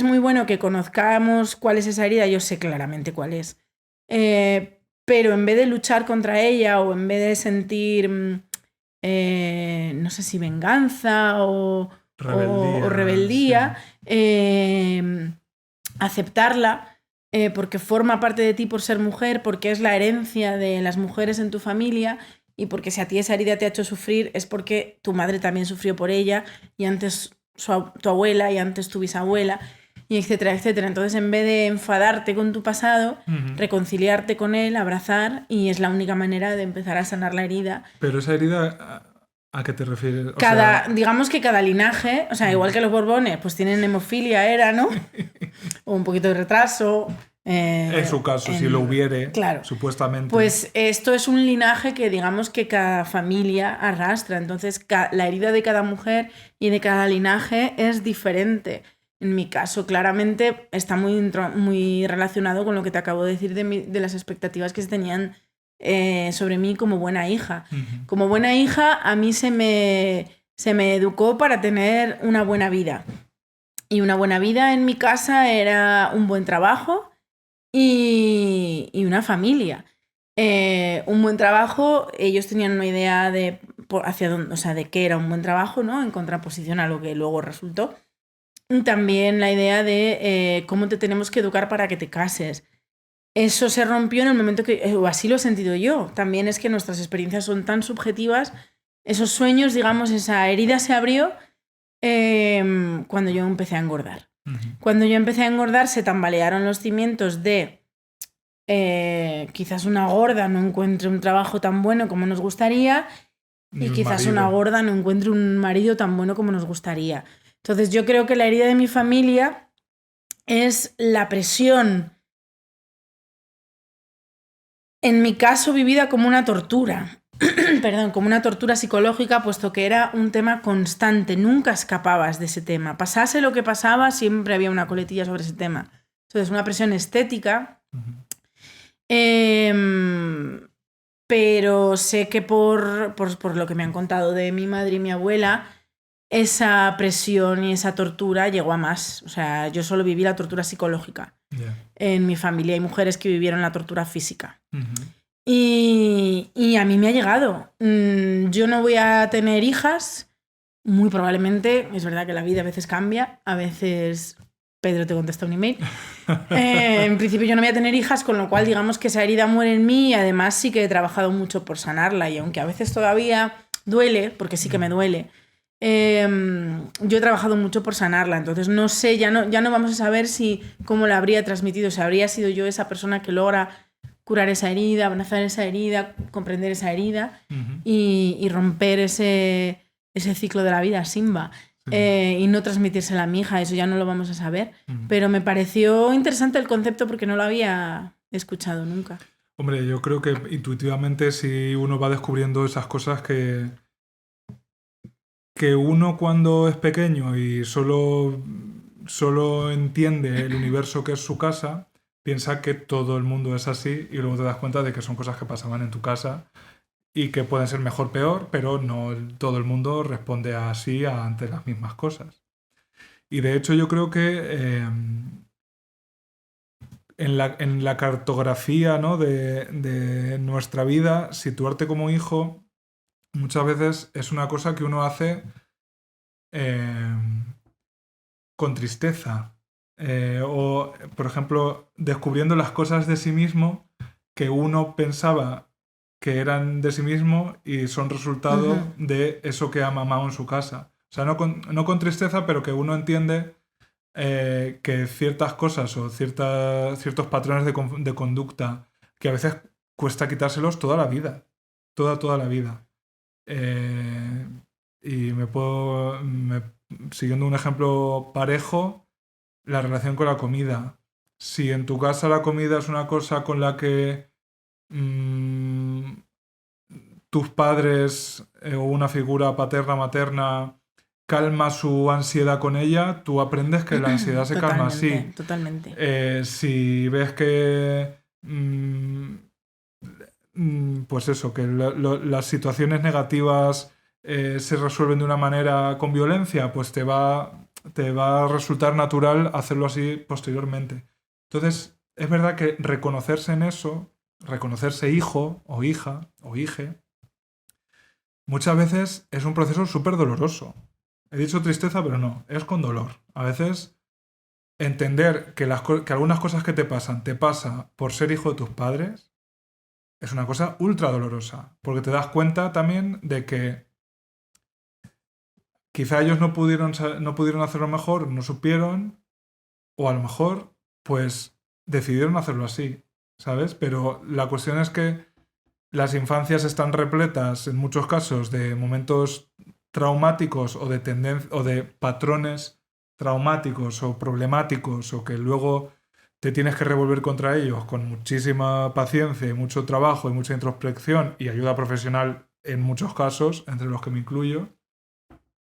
muy bueno que conozcamos cuál es esa herida, yo sé claramente cuál es, pero en vez de luchar contra ella o en vez de sentir, no sé si venganza o rebeldía, sí. Aceptarla porque forma parte de ti por ser mujer, porque es la herencia de las mujeres en tu familia. Y porque si a ti esa herida te ha hecho sufrir es porque tu madre también sufrió por ella y antes tu abuela y antes tu bisabuela y etcétera, etcétera. Entonces en vez de enfadarte con tu pasado, reconciliarte con él, abrazar y es la única manera de empezar a sanar la herida. Pero esa herida, ¿a qué te refieres? Digamos que cada linaje, o sea, igual que los Borbones, pues tienen hemofilia, ¿no? O un poquito de retraso... en su caso, si lo hubiere, claro, supuestamente. Pues esto es un linaje que digamos que cada familia arrastra. Entonces la herida de cada mujer y de cada linaje es diferente. En mi caso, claramente está muy relacionado con lo que te acabo de decir de las expectativas que se tenían sobre mí como buena hija. Uh-huh. Como buena hija, a mí se me educó para tener una buena vida. Y una buena vida en mi casa era un buen trabajo y una familia. Un buen trabajo, ellos tenían una idea de hacia dónde, o sea, de qué era un buen trabajo, ¿no? En contraposición a lo que luego resultó. Y también la idea de cómo te tenemos que educar para que te cases. Eso se rompió en el momento que, o así lo he sentido yo. También es que nuestras experiencias son tan subjetivas. Esos sueños, digamos, esa herida se abrió cuando yo empecé a engordar. Cuando yo empecé a engordar se tambalearon los cimientos de quizás una gorda no encuentre un trabajo tan bueno como nos gustaría ni Y un quizás marido. una gorda no encuentre un marido tan bueno como nos gustaría. Entonces yo creo que la herida de mi familia es la presión, en mi caso vivida como una tortura. Perdón, como una tortura psicológica, puesto que era un tema constante, nunca escapabas de ese tema. Pasase lo que pasaba, siempre había una coletilla sobre ese tema. Entonces, una presión estética. Pero sé que por lo que me han contado de mi madre y mi abuela, esa presión y esa tortura llegó a más. O sea, yo solo viví la tortura psicológica. Yeah. En mi familia hay mujeres que vivieron la tortura física. Uh-huh. Y a mí me ha llegado. Yo no voy a tener hijas, muy probablemente. Es verdad que la vida a veces cambia, a veces Pedro te contesta un email. En principio yo no voy a tener hijas, con lo cual digamos que esa herida muere en mí y además sí que he trabajado mucho por sanarla y aunque a veces todavía duele, porque sí que me duele, yo he trabajado mucho por sanarla, entonces no sé, ya no vamos a saber si cómo la habría transmitido, si habría sido yo esa persona que logra curar esa herida, abrazar esa herida, comprender esa herida y romper ese ciclo de la vida, Simba. Y no transmitírsela a mi hija, eso ya no lo vamos a saber. Pero me pareció interesante el concepto porque no lo había escuchado nunca. Hombre, yo creo que intuitivamente si uno va descubriendo esas cosas que uno cuando es pequeño y solo entiende el universo que es su casa, piensa que todo el mundo es así y luego te das cuenta de que son cosas que pasaban en tu casa y que pueden ser mejor o peor, pero no todo el mundo responde así ante las mismas cosas. Y de hecho yo creo que en la cartografía, ¿no? de nuestra vida, situarte como hijo muchas veces es una cosa que uno hace con tristeza. O, por ejemplo, descubriendo las cosas de sí mismo que uno pensaba que eran de sí mismo y son resultado de eso que ha mamado en su casa. O sea, no con tristeza, pero que uno entiende que ciertas cosas o ciertos patrones de conducta que a veces cuesta quitárselos toda la vida. Toda la vida. Y siguiendo un ejemplo parejo, la relación con la comida. Si en tu casa la comida es una cosa con la que tus padres o una figura paterna, materna calma su ansiedad con ella, tú aprendes que la ansiedad se calma así. Totalmente. Si ves que pues eso, que las situaciones negativas se resuelven de una manera con violencia, pues te va a resultar natural hacerlo así posteriormente. Entonces, es verdad que reconocerse en eso, reconocerse hijo o hija o hije, muchas veces es un proceso súper doloroso. He dicho tristeza, pero no, es con dolor. A veces entender que algunas cosas que te pasa por ser hijo de tus padres, es una cosa ultra dolorosa, porque te das cuenta también de que quizá ellos no pudieron hacerlo mejor, no supieron, o a lo mejor, pues, decidieron hacerlo así, ¿sabes? Pero la cuestión es que las infancias están repletas, en muchos casos, de momentos traumáticos o de patrones traumáticos o problemáticos, o que luego te tienes que revolver contra ellos con muchísima paciencia y mucho trabajo y mucha introspección y ayuda profesional en muchos casos, entre los que me incluyo.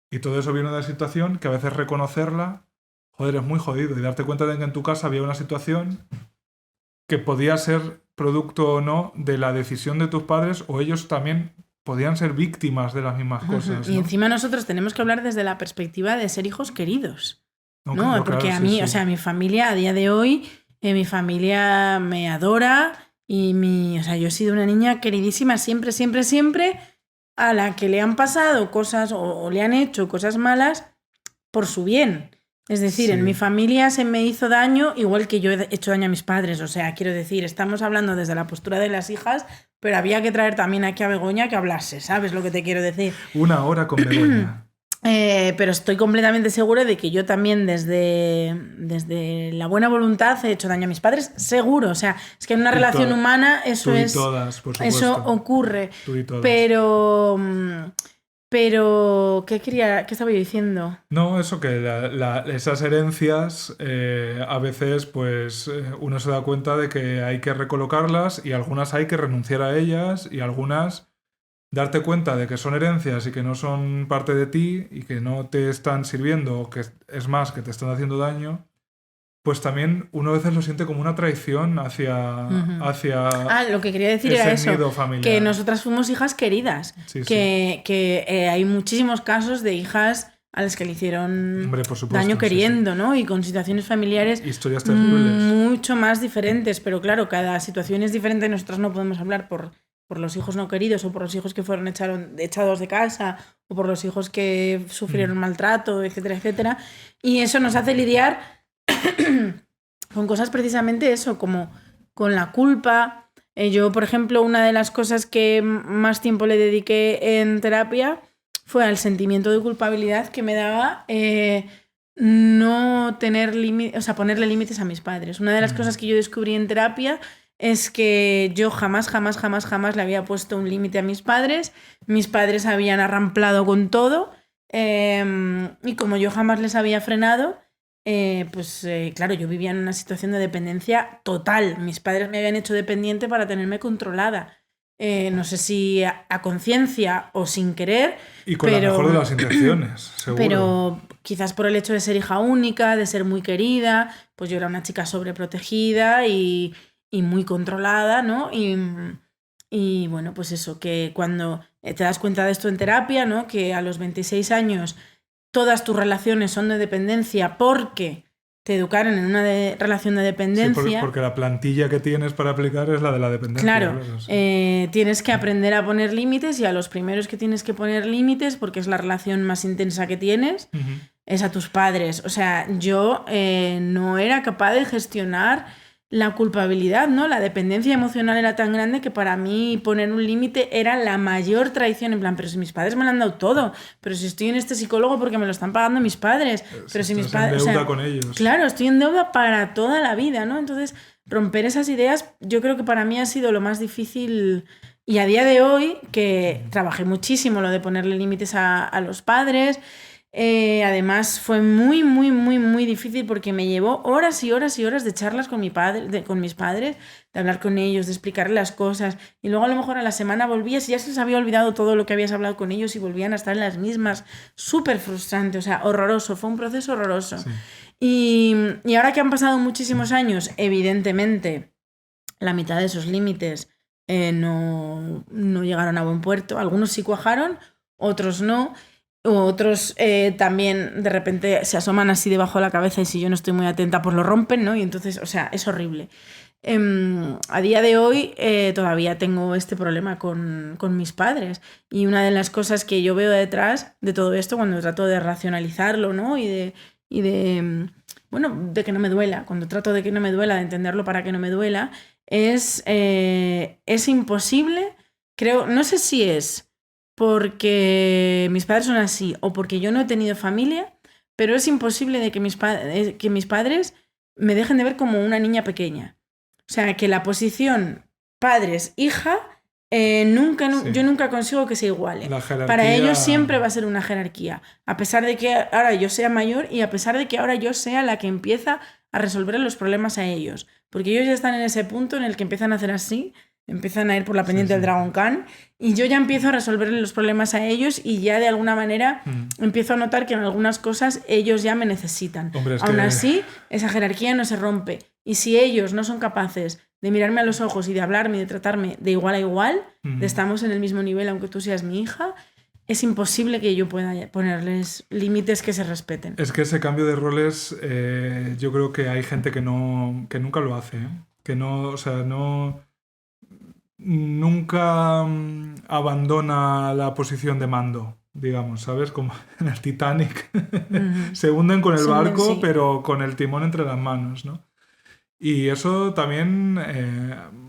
Y todo eso viene de la situación que a veces reconocerla, joder, es muy jodido. Y darte cuenta de que en tu casa había una situación que podía ser producto o no de la decisión de tus padres, o ellos también podían ser víctimas de las mismas cosas, ¿no? Y encima nosotros tenemos que hablar desde la perspectiva de ser hijos queridos. Okay, ¿no? Porque claro, a mí, sí. O sea, mi familia a día de hoy, mi familia me adora y o sea, yo he sido una niña queridísima siempre, siempre, siempre, a la que le han pasado cosas o le han hecho cosas malas por su bien. Es decir, en mi familia se me hizo daño igual que yo he hecho daño a mis padres. O sea, quiero decir, estamos hablando desde la postura de las hijas, pero había que traer también aquí a Begoña que hablase, ¿sabes lo que te quiero decir? Una hora con Begoña. Pero estoy completamente segura de que yo también desde la buena voluntad he hecho daño a mis padres, seguro. O sea, es que en una relación humana eso tú y es... todas, por eso supuesto. ocurre. Tú y todas. Pero, ¿qué estaba yo diciendo? No, eso que esas herencias a veces pues uno se da cuenta de que hay que recolocarlas y algunas hay que renunciar a ellas y algunas darte cuenta de que son herencias y que no son parte de ti y que no te están sirviendo o que es más, que te están haciendo daño, pues también uno a veces lo siente como una traición hacia Lo que quería decir ese era eso, nido familiar. que nosotras fuimos hijas queridas, Sí, que hay muchísimos casos de hijas a las que le hicieron Hombre, por supuesto, daño queriendo, sí. ¿no? Y con situaciones familiares Historias terribles. mucho más diferentes, pero claro, cada situación es diferente y nosotras no podemos hablar por los hijos no queridos o por los hijos que fueron echados de casa o por los hijos que sufrieron maltrato, etcétera, etcétera. Y eso nos hace lidiar con cosas precisamente eso, como con la culpa. Yo, por ejemplo, una de las cosas que más tiempo le dediqué en terapia fue al sentimiento de culpabilidad que me daba no tener límites, o sea, ponerle límites a mis padres. Una de las cosas que yo descubrí en terapia es que yo jamás le había puesto un límite a mis padres. Mis padres habían arramplado con todo y como yo jamás les había frenado, claro, yo vivía en una situación de dependencia total. Mis padres me habían hecho dependiente para tenerme controlada. No sé si a conciencia o sin querer. Y con la mejor de las intenciones, seguro. Pero quizás por el hecho de ser hija única, de ser muy querida, pues yo era una chica sobreprotegida y muy controlada, ¿no? Y bueno, pues eso, que cuando te das cuenta de esto en terapia, ¿no? Que a los 26 años todas tus relaciones son de dependencia porque te educaron en una relación de dependencia. Sí, porque la plantilla que tienes para aplicar es la de la dependencia. Claro, tienes que aprender a poner límites y a los primeros que tienes que poner límites, porque es la relación más intensa que tienes, es a tus padres. O sea, yo no era capaz de gestionar la culpabilidad, ¿no? La dependencia emocional era tan grande que para mí poner un límite era la mayor traición. En plan, pero si mis padres me lo han dado todo, pero si estoy en este psicólogo porque me lo están pagando mis padres, pero si mis padres... en deuda con ellos. Claro, estoy en deuda para toda la vida, ¿no? Entonces, romper esas ideas yo creo que para mí ha sido lo más difícil. Y a día de hoy, que trabajé muchísimo lo de ponerle límites a los padres, además fue muy difícil porque me llevó horas y horas y horas de charlas con mis padres, de hablar con ellos, de explicarles las cosas, y luego a lo mejor a la semana volvías y ya se les había olvidado todo lo que habías hablado con ellos y volvían a estar en las mismas. Súper frustrante, o sea, horroroso, fue un proceso horroroso. Sí. Y ahora que han pasado muchísimos años, evidentemente la mitad de esos límites no llegaron a buen puerto. Algunos sí cuajaron, otros no. Otros también de repente se asoman así debajo de la cabeza y si yo no estoy muy atenta pues lo rompen, ¿no? Y entonces, o sea, es horrible. A día de hoy todavía tengo este problema con mis padres, y una de las cosas que yo veo detrás de todo esto cuando trato de racionalizarlo, ¿no? Y de que no me duela, cuando trato de que no me duela, de entenderlo para que no me duela, es imposible, creo, no sé si es porque mis padres son así o porque yo no he tenido familia, pero es imposible de que mis padres me dejen de ver como una niña pequeña. O sea, que la posición padres-hija, yo nunca consigo que se iguale. Para ellos siempre va a ser una jerarquía, a pesar de que ahora yo sea mayor y a pesar de que ahora yo sea la que empieza a resolver los problemas a ellos. Porque ellos ya están en ese punto en el que empiezan a hacer así, empiezan a ir por la pendiente del Dragon Khan, y yo ya empiezo a resolverle los problemas a ellos y ya de alguna manera empiezo a notar que en algunas cosas ellos ya me necesitan. Aún así, esa jerarquía no se rompe. Y si ellos no son capaces de mirarme a los ojos y de hablarme y de tratarme de igual a igual, de estamos en el mismo nivel aunque tú seas mi hija, es imposible que yo pueda ponerles límites que se respeten. Es que ese cambio de roles, yo creo que hay gente que nunca lo hace, ¿eh? Que no, o sea, nunca abandona la posición de mando, digamos, ¿sabes? Como en el Titanic. Se hunden con el barco, sí, pero con el timón entre las manos, ¿no? Y eso también,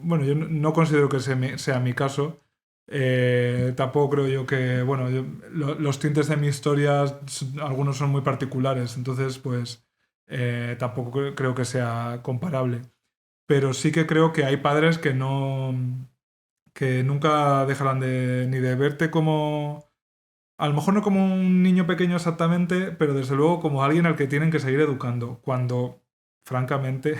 bueno, yo no considero que sea mi caso, Tampoco creo yo que, bueno, los tintes de mi historia, algunos son muy particulares, entonces pues tampoco creo que sea comparable. Pero sí que creo que hay padres que nunca dejarán ni de verte como, a lo mejor no como un niño pequeño exactamente, pero desde luego como alguien al que tienen que seguir educando, cuando francamente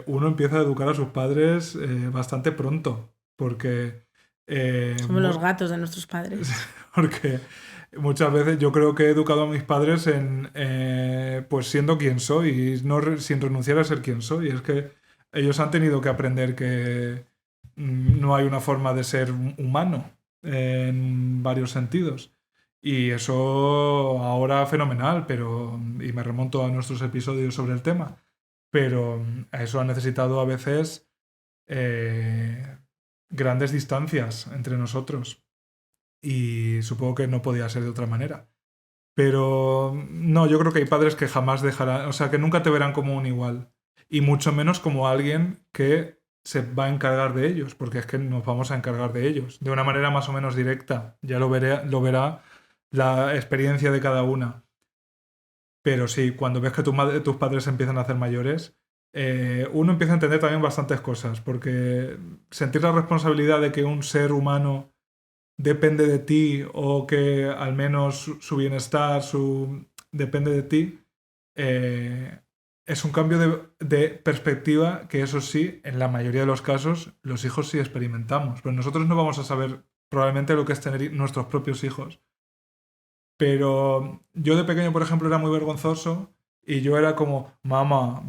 uno empieza a educar a sus padres bastante pronto, porque Somos los gatos de nuestros padres. porque muchas veces yo creo que he educado a mis padres pues siendo quien soy y sin renunciar a ser quien soy. Es que ellos han tenido que aprender que no hay una forma de ser humano en varios sentidos. Y eso ahora fenomenal, y me remonto a nuestros episodios sobre el tema, pero a eso ha necesitado a veces grandes distancias entre nosotros. Y supongo que no podía ser de otra manera. Pero no, yo creo que hay padres que jamás dejarán, o sea, que nunca te verán como un igual. Y mucho menos como alguien que se va a encargar de ellos, porque es que nos vamos a encargar de ellos. De una manera más o menos directa. Ya lo verá la experiencia de cada una. Pero sí, cuando ves que tus padres empiezan a hacer mayores, uno empieza a entender también bastantes cosas, porque sentir la responsabilidad de que un ser humano depende de ti o que al menos su bienestar depende de ti, es un cambio de perspectiva que eso sí, en la mayoría de los casos, los hijos sí experimentamos. Pero nosotros no vamos a saber probablemente lo que es tener nuestros propios hijos. Pero yo de pequeño, por ejemplo, era muy vergonzoso y yo era como, mamá,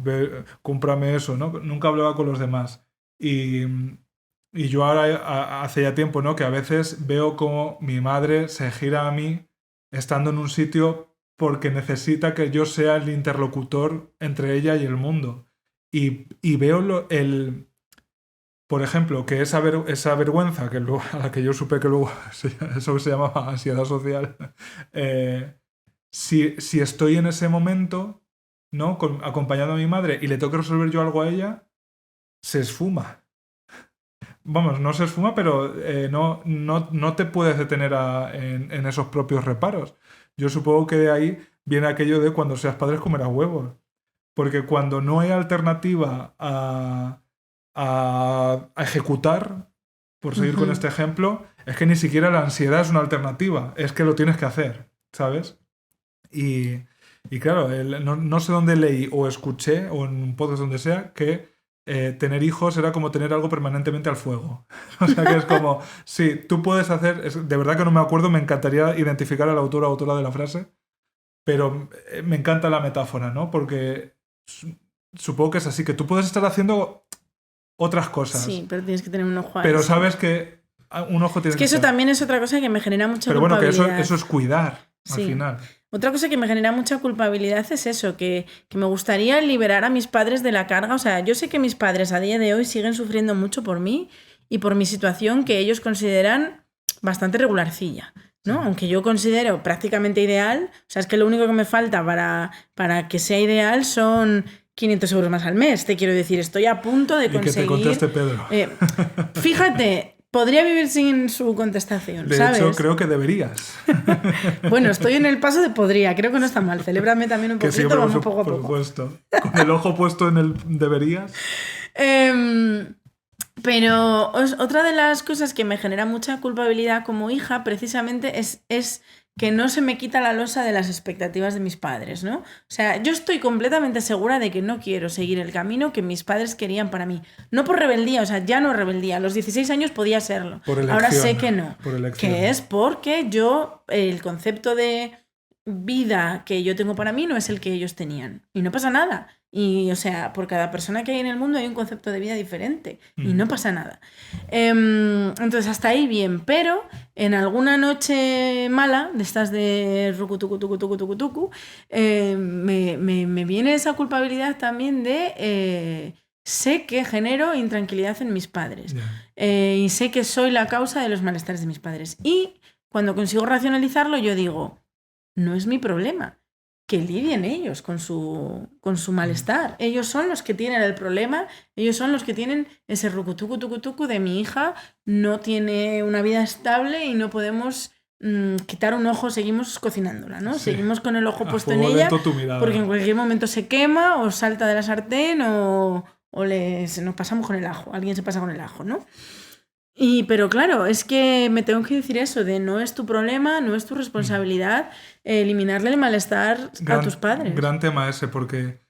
cómprame eso, ¿no? Nunca hablaba con los demás. Y yo ahora, hace ya tiempo, ¿no? Que a veces veo como mi madre se gira a mí estando en un sitio porque necesita que yo sea el interlocutor entre ella y el mundo. Y veo por ejemplo, que esa vergüenza a la que yo supe que luego eso se llamaba ansiedad social, si estoy en ese momento, ¿no? Acompañando a mi madre y le tengo que resolver yo algo a ella, se esfuma. Vamos, no se esfuma, pero no te puedes detener en esos propios reparos. Yo supongo que de ahí viene aquello de cuando seas padres comerás huevos. Porque cuando no hay alternativa a ejecutar, por seguir con este ejemplo, es que ni siquiera la ansiedad es una alternativa, es que lo tienes que hacer, ¿sabes? Y claro, no sé dónde leí o escuché, o en un podcast donde sea, que tener hijos era como tener algo permanentemente al fuego. O sea que es como, sí, tú puedes hacer, de verdad que no me acuerdo, me encantaría identificar al autor o autora de la frase, pero me encanta la metáfora, ¿no? Porque supongo que es así, que tú puedes estar haciendo otras cosas. Sí, pero tienes que tener un ojo ahí. Pero sabes que un ojo tiene que eso también es otra cosa que me genera mucha culpabilidad. Pero bueno, que eso es cuidar, sí. Al final. Otra cosa que me genera mucha culpabilidad es eso, que me gustaría liberar a mis padres de la carga. O sea, yo sé que mis padres a día de hoy siguen sufriendo mucho por mí y por mi situación que ellos consideran bastante regularcilla, ¿no? Sí. Aunque yo considero prácticamente ideal. O sea, es que lo único que me falta para que sea ideal son 500 euros más al mes. Te quiero decir, estoy a punto de conseguir... Y que te conteste Pedro. Fíjate, podría vivir sin su contestación, ¿sabes? De hecho, creo que deberías. Bueno, estoy en el paso de podría. Creo que no está mal. Celébrame también un poquito, siempre, vamos poco a por poco. Supuesto. Con el ojo puesto en el deberías. Pero otra de las cosas que me genera mucha culpabilidad como hija precisamente es que no se me quita la losa de las expectativas de mis padres, ¿no? O sea, yo estoy completamente segura de que no quiero seguir el camino que mis padres querían para mí. No por rebeldía, o sea, ya no rebeldía. A los 16 años podía serlo. Por elección, ahora sé que no. Por elección. Que es porque el concepto de vida que yo tengo para mí no es el que ellos tenían. Y no pasa nada. Y, o sea, por cada persona que hay en el mundo hay un concepto de vida diferente. Y no pasa nada. Entonces, hasta ahí bien. Pero en alguna noche mala, de estas de rucutucu, me viene esa culpabilidad también de... sé que genero intranquilidad en mis padres. Yeah. Y sé que soy la causa de los malestares de mis padres. Y cuando consigo racionalizarlo, yo digo, no es mi problema. que lidien ellos con su malestar. Ellos son los que tienen el problema, ellos son los que tienen ese rucutucu de mi hija no tiene una vida estable y no podemos quitar un ojo, seguimos cocinándola, ¿no? Sí. Seguimos con el ojo A puesto en fuego ella lento tu mirada. porque en cualquier momento se quema o salta de la sartén o nos pasamos con el ajo, alguien se pasa con el ajo, ¿no? Pero claro, es que me tengo que decir eso, de no es tu problema, no es tu responsabilidad eliminarle el malestar a tus padres. Gran tema ese, porque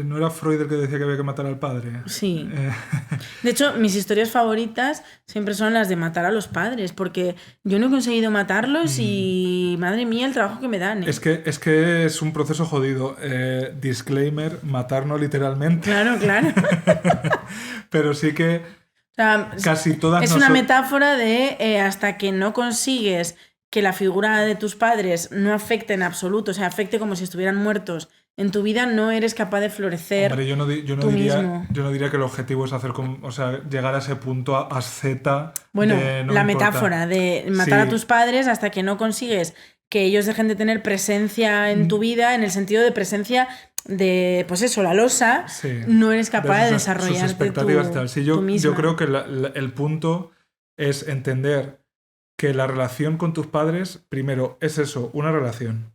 ¿no era Freud el que decía que había que matar al padre? Sí. De hecho, mis historias favoritas siempre son las de matar a los padres, porque yo no he conseguido matarlos y madre mía el trabajo que me dan. Es que es un proceso jodido. Disclaimer, matar no literalmente. Claro. Pero sí que o sea, casi todas es una metáfora de hasta que no consigues que la figura de tus padres no afecte en absoluto, o sea, afecte como si estuvieran muertos en tu vida, no eres capaz de florecer. Hombre, yo no diría que el objetivo es hacer llegar a ese punto asceta. Bueno, no la metáfora de matar a tus padres hasta que no consigues que ellos dejen de tener presencia en tu vida, en el sentido de presencia de, pues eso, la losa, no eres capaz de desarrollarte sus expectativas tal. Sí, yo misma. Creo que el punto es entender que la relación con tus padres, primero, es eso, una relación.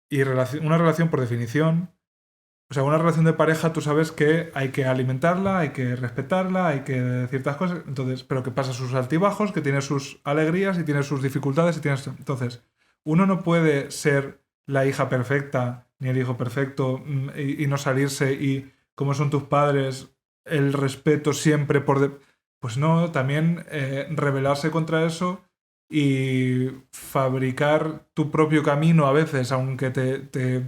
Y una relación por definición, o sea, una relación de pareja, tú sabes que hay que alimentarla, hay que respetarla, hay que ciertas cosas, entonces, pero que pasa sus altibajos, que tiene sus alegrías y tiene sus dificultades entonces, uno no puede ser la hija perfecta ni el hijo perfecto y no salirse y como son tus padres, el respeto siempre pues no, también rebelarse contra eso y fabricar tu propio camino a veces, aunque te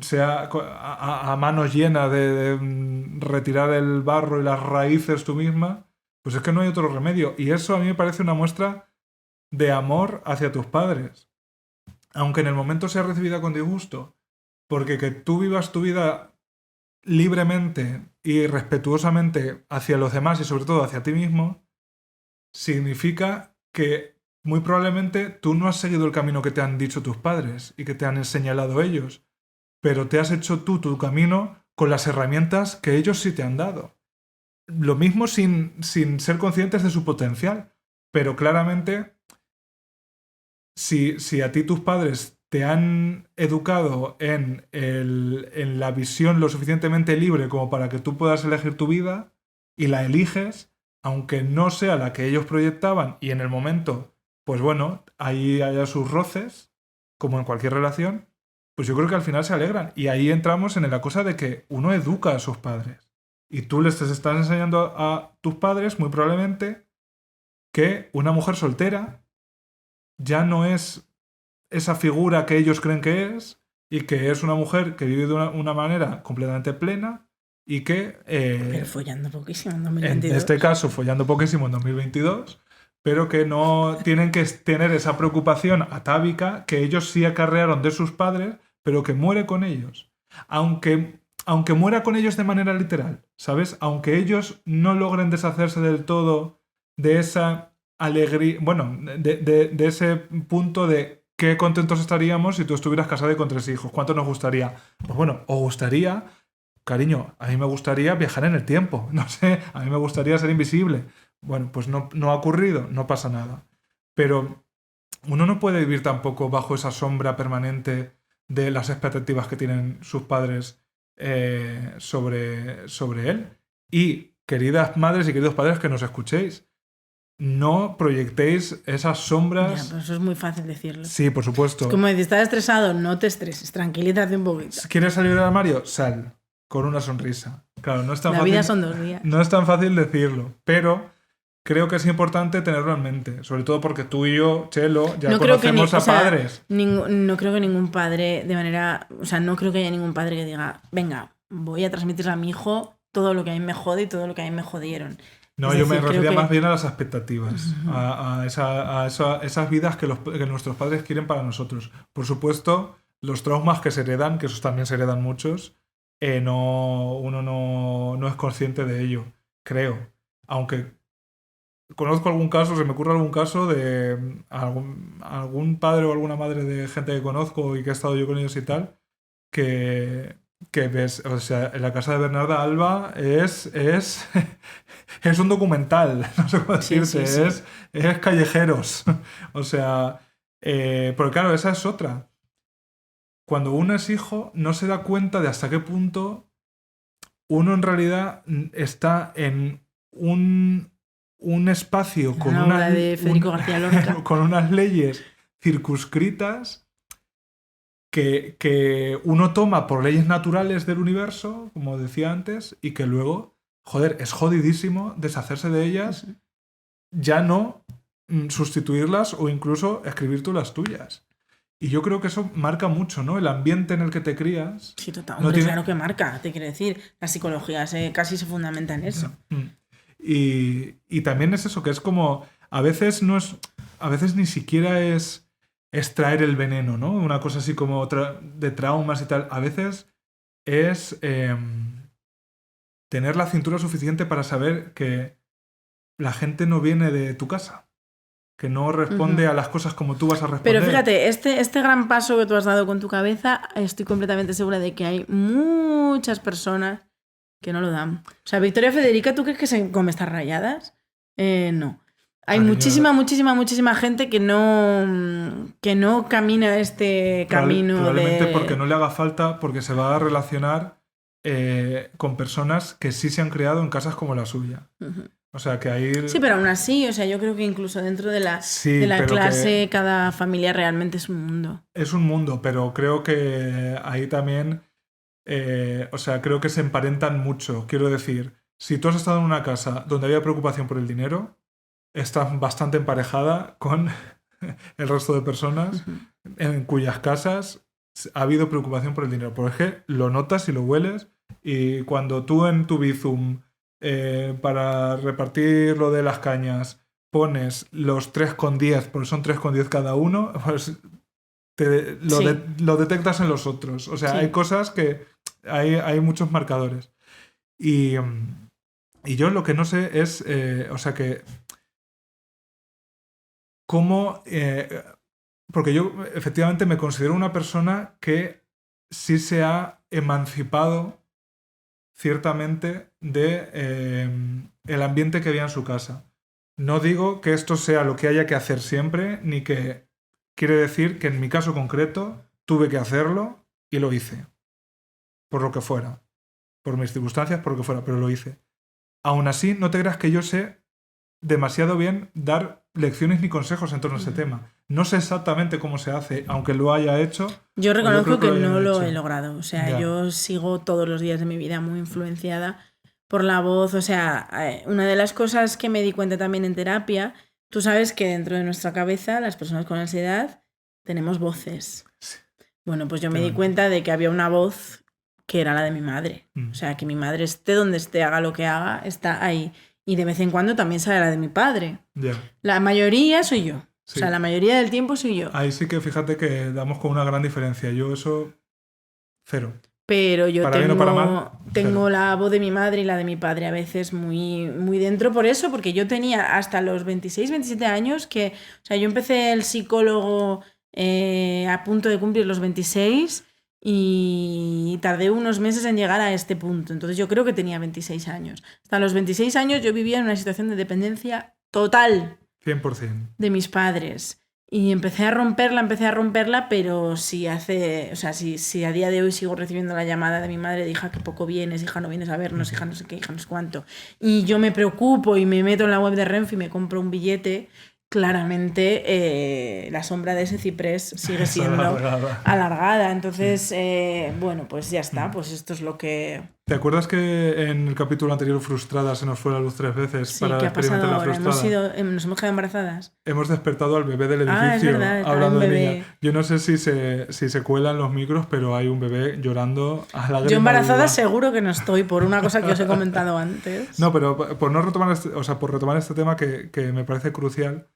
sea a manos llenas de retirar el barro y las raíces tú misma, pues es que no hay otro remedio. Y eso a mí me parece una muestra de amor hacia tus padres. Aunque en el momento sea recibida con disgusto. Porque que tú vivas tu vida libremente y respetuosamente hacia los demás y sobre todo hacia ti mismo, significa que muy probablemente tú no has seguido el camino que te han dicho tus padres y que te han señalado ellos, pero te has hecho tú tu camino con las herramientas que ellos sí te han dado. Lo mismo sin ser conscientes de su potencial, pero claramente si a ti tus padres te han educado en la visión lo suficientemente libre como para que tú puedas elegir tu vida y la eliges, aunque no sea la que ellos proyectaban y en el momento, pues bueno, ahí haya sus roces, como en cualquier relación, pues yo creo que al final se alegran. Y ahí entramos en la cosa de que uno educa a sus padres. Y tú les estás enseñando a tus padres, muy probablemente, que una mujer soltera ya no es esa figura que ellos creen que es y que es una mujer que vive de una manera completamente plena y que... pero follando poquísimo en 2022. En este caso, follando poquísimo en 2022, pero que no tienen que tener esa preocupación atávica que ellos sí acarrearon de sus padres, pero que muere con ellos. Aunque muera con ellos de manera literal, ¿sabes? Aunque ellos no logren deshacerse del todo de esa alegría, bueno, de ese punto de qué contentos estaríamos si tú estuvieras casada y con 3 hijos. ¿Cuánto nos gustaría? Pues bueno, os gustaría, cariño, a mí me gustaría viajar en el tiempo, no sé, a mí me gustaría ser invisible. Bueno, pues no ha ocurrido, no pasa nada. Pero uno no puede vivir tampoco bajo esa sombra permanente de las expectativas que tienen sus padres sobre él. Y, queridas madres y queridos padres que nos escuchéis, no proyectéis esas sombras... Ya, pero eso es muy fácil decirlo. Sí, por supuesto. Es como decir, estás estresado, no te estreses, tranquilízate un poquito. ¿Quieres salir del armario? Sal, con una sonrisa. Claro, no es tan fácil. La vida son 2 días. No es tan fácil decirlo, pero creo que es importante tenerlo en mente. Sobre todo porque tú y yo, Chelo, ya conocemos a padres. No creo que ningún padre de manera... O sea, no creo que haya ningún padre que diga, venga, voy a transmitirle a mi hijo todo lo que a mí me jode y todo lo que a mí me jodieron. No, yo me refería más bien a las expectativas, a esas vidas que nuestros padres quieren para nosotros. Por supuesto, los traumas que se heredan, que esos también se heredan muchos, uno no es consciente de ello, creo. Aunque conozco algún caso, se me ocurre algún caso de algún padre o alguna madre de gente que conozco y que he estado yo con ellos y tal, que ves, o sea, en la casa de Bernarda Alba es es un documental, no sé cómo decirte, es callejeros. O sea, porque claro, esa es otra. Cuando uno es hijo, no se da cuenta de hasta qué punto uno en realidad está en un espacio con Una obra de Federico García Lorca. con unas leyes circunscritas que uno toma por leyes naturales del universo, como decía antes, y que luego, joder, es jodidísimo deshacerse de ellas, ya no sustituirlas o incluso escribir tú las tuyas. Y yo creo que eso marca mucho, ¿no? El ambiente en el que te crías. Sí, total. Hombre, claro que marca, te quiero decir. La psicología casi se fundamenta en eso. Y también es eso, que es como... A veces ni siquiera es extraer el veneno, ¿no? Una cosa así como de traumas y tal. A veces es tener la cintura suficiente para saber que la gente no viene de tu casa. Que no responde a las cosas como tú vas a responder. Pero fíjate, este gran paso que tú has dado con tu cabeza, estoy completamente segura de que hay muchas personas que no lo dan. O sea, Victoria Federica, ¿tú crees que se come estas rayadas? No. Hay muchísima gente que no camina este camino. Probablemente porque no le haga falta, porque se va a relacionar con personas que sí se han criado en casas como la suya. O sea, que ahí... Sí, pero aún así, o sea, yo creo que incluso dentro de la clase, cada familia realmente es un mundo. Es un mundo, pero creo que ahí también... o sea, creo que se emparentan mucho. Quiero decir, si tú has estado en una casa donde había preocupación por el dinero, estás bastante emparejada con el resto de personas en cuyas casas ha habido preocupación por el dinero. Porque lo notas y lo hueles, y cuando tú en tu Bizum... para repartir lo de las cañas pones los 3,10 porque son 3,10 cada uno, pues lo detectas en los otros. O sea, hay cosas que hay muchos marcadores. Y yo lo que no sé es, o sea, que cómo... porque yo efectivamente me considero una persona que sí se ha emancipado ciertamente de el ambiente que había en su casa. No digo que esto sea lo que haya que hacer siempre, ni que quiere decir que en mi caso concreto tuve que hacerlo y lo hice. Por lo que fuera. Por mis circunstancias, por lo que fuera, pero lo hice. Aún así, no te creas que yo sé demasiado bien dar lecciones ni consejos en torno a ese tema. No sé exactamente cómo se hace, aunque lo haya hecho. Yo reconozco que no lo he logrado. O sea, yo sigo todos los días de mi vida muy influenciada por la voz. O sea, una de las cosas que me di cuenta también en terapia, tú sabes que dentro de nuestra cabeza, las personas con ansiedad, tenemos voces. Sí. Bueno, pues yo me di cuenta de que había una voz que era la de mi madre. O sea, que mi madre esté donde esté, haga lo que haga, está ahí. Y de vez en cuando también sale la de mi padre. La mayoría soy yo. Sí. O sea, la mayoría del tiempo soy yo. Ahí sí que fíjate que damos con una gran diferencia. Yo eso, cero. Pero yo tengo la voz de mi madre y la de mi padre a veces muy, muy dentro por eso, porque yo tenía hasta los 26, 27 años que... O sea, yo empecé el psicólogo a punto de cumplir los 26 y tardé unos meses en llegar a este punto. Entonces yo creo que tenía 26 años. Hasta los 26 años yo vivía en una situación de dependencia total. 100%. De mis padres. Y empecé a romperla, pero si a día de hoy sigo recibiendo la llamada de mi madre de hija, que poco vienes, hija, no vienes a vernos, hija, no sé qué, hija, no sé cuánto. Y yo me preocupo y me meto en la web de Renfe y me compro un billete, claramente la sombra de ese ciprés sigue siendo alargada. Entonces, bueno, pues ya está, pues esto es lo que... ¿Te acuerdas que en el capítulo anterior Frustrada se nos fue la luz 3 veces? Sí, para ¿qué ha pasado ahora? Frustrada? Nos hemos quedado embarazadas. Hemos despertado al bebé del edificio, es verdad, hablando de niña. Yo no sé si se cuelan los micros, pero hay un bebé llorando a lágrimas. Yo embarazada seguro que no estoy, por una cosa que os he comentado antes. No, pero por retomar este tema que me parece crucial,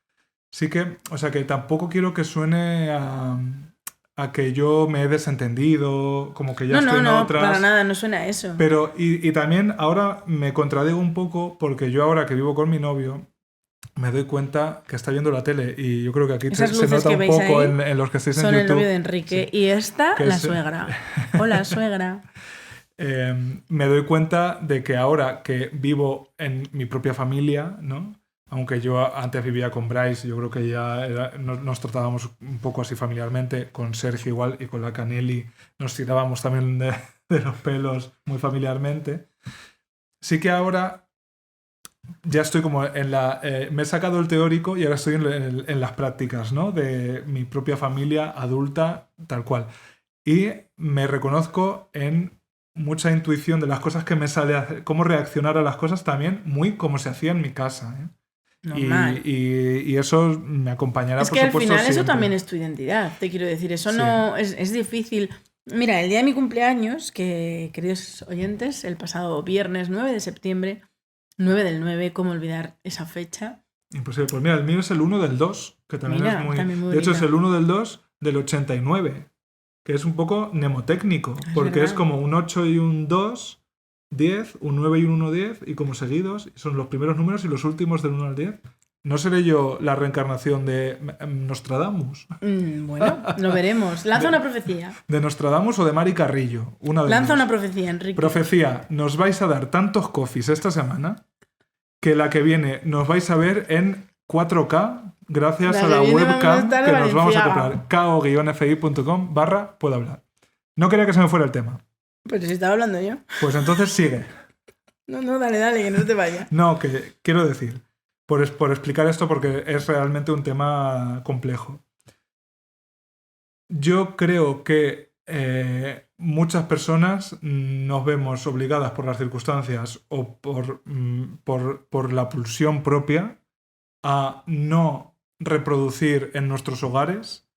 sí que, o sea, que tampoco quiero que suene a que yo me he desentendido, como que ya estoy en otras. No, para nada, no suena a eso. Pero, y también ahora me contradigo un poco, porque yo ahora que vivo con mi novio, me doy cuenta que está viendo la tele y yo creo que aquí Esas se luces nota que un veis poco ahí en los que estáis en son YouTube. el novio de Enrique. Sí. Y esta, Que la es- suegra. Hola, suegra. Me doy cuenta de que ahora que vivo en mi propia familia, ¿no? Aunque yo antes vivía con Bryce, yo creo que ya nos tratábamos un poco así familiarmente, con Sergio igual y con la Canelli nos tirábamos también de los pelos muy familiarmente. Sí que ahora ya estoy como en la... me he sacado el teórico y ahora estoy en las prácticas, ¿no? De mi propia familia adulta, tal cual. Y me reconozco en mucha intuición de las cosas que me sale, cómo reaccionar a las cosas también, muy como se hacía en mi casa, ¿eh? Normal. Y eso me acompañará, Es por que al supuesto, final eso siempre. también es tu identidad, te quiero decir. Eso Sí. no es difícil. Mira, el día de mi cumpleaños, que queridos oyentes, el pasado viernes 9 de septiembre, 9 del 9, ¿cómo olvidar esa fecha? Imposible. Pues mira, el mío es el 1 del 2, que también Mira, es muy... también muy De hecho, es bonita. el 1 del 2 del 89, que es un poco mnemotécnico, Es porque es verdad. como un 8 y un 2, 10, un 9 y un 1, 10, y como seguidos, son los primeros números y los últimos del 1 al 10. ¿No seré yo la reencarnación de Nostradamus? Bueno, lo veremos. Lanza una profecía. ¿De Nostradamus o de Mari Carrillo? Una de Lanza dos. una profecía, Enrique. Profecía, nos vais a dar tantos coffees esta semana que la que viene nos vais a ver en 4K gracias La a que la viene vamos a webcam estar que en nos vamos a Valenciaga. comprar. ko-fi.com/puedo hablar. No quería que se me fuera el tema. Pero si estaba hablando yo. Pues entonces sigue. No, dale, que no te vayas. No, que quiero decir, por explicar esto porque es realmente un tema complejo. Yo creo que muchas personas nos vemos obligadas por las circunstancias o por la pulsión propia a no reproducir en nuestros hogares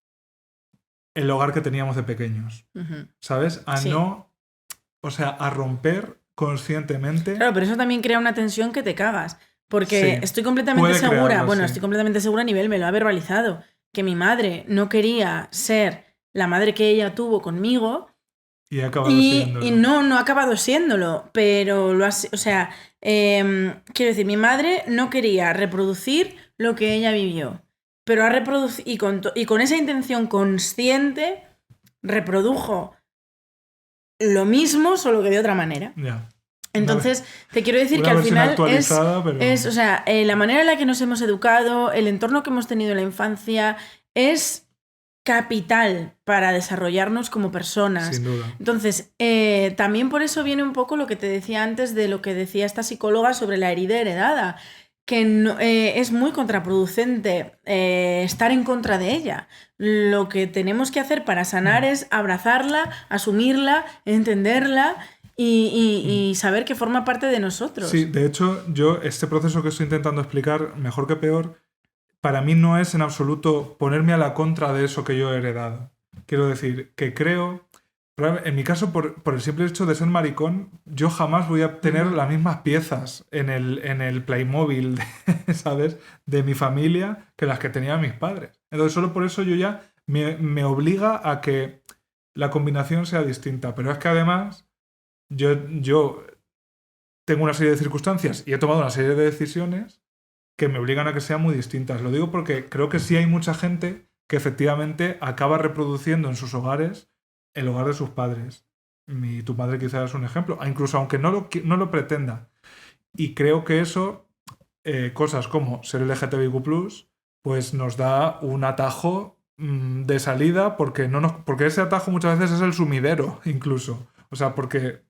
el hogar que teníamos de pequeños, Ujú. ¿sabes? A Sí. no, o sea, a romper conscientemente. Claro, pero eso también crea una tensión que te cagas. Porque Sí, estoy completamente puede segura, crearlo, bueno, sí. estoy completamente segura a nivel, me lo ha verbalizado, que mi madre no quería ser la madre que ella tuvo conmigo Y ha acabado y siéndolo. no ha acabado siéndolo, pero lo ha, o sea, quiero decir, mi madre no quería reproducir lo que ella vivió, pero ha reproducido, y con esa intención consciente, reprodujo lo mismo, solo que de otra manera. Ya. Entonces, te quiero decir Una que al versión final actualizada, pero... o sea, la manera en la que nos hemos educado, el entorno que hemos tenido en la infancia, es capital para desarrollarnos como personas. Sin duda. Entonces, también por eso viene un poco lo que te decía antes de lo que decía esta psicóloga sobre la herida heredada, que no, es muy contraproducente estar en contra de ella. Lo que tenemos que hacer para sanar es abrazarla, asumirla, entenderla y saber que forma parte de nosotros. Sí, de hecho, yo este proceso que estoy intentando explicar, mejor que peor, para mí no es en absoluto ponerme a la contra de eso que yo he heredado. Quiero decir, que creo, en mi caso, por el simple hecho de ser maricón, yo jamás voy a tener las mismas piezas en el Playmobil, ¿sabes?, de mi familia que las que tenían mis padres. Entonces, solo por eso yo ya me obliga a que la combinación sea distinta. Pero es que además, yo tengo una serie de circunstancias y he tomado una serie de decisiones que me obligan a que sean muy distintas. Lo digo porque creo que sí hay mucha gente que efectivamente acaba reproduciendo en sus hogares el hogar de sus padres. Y tu madre quizás es un ejemplo, incluso aunque no lo pretenda. Y creo que eso, cosas como ser LGTBIQ+, pues nos da un atajo de salida porque ese atajo muchas veces es el sumidero incluso. O sea, porque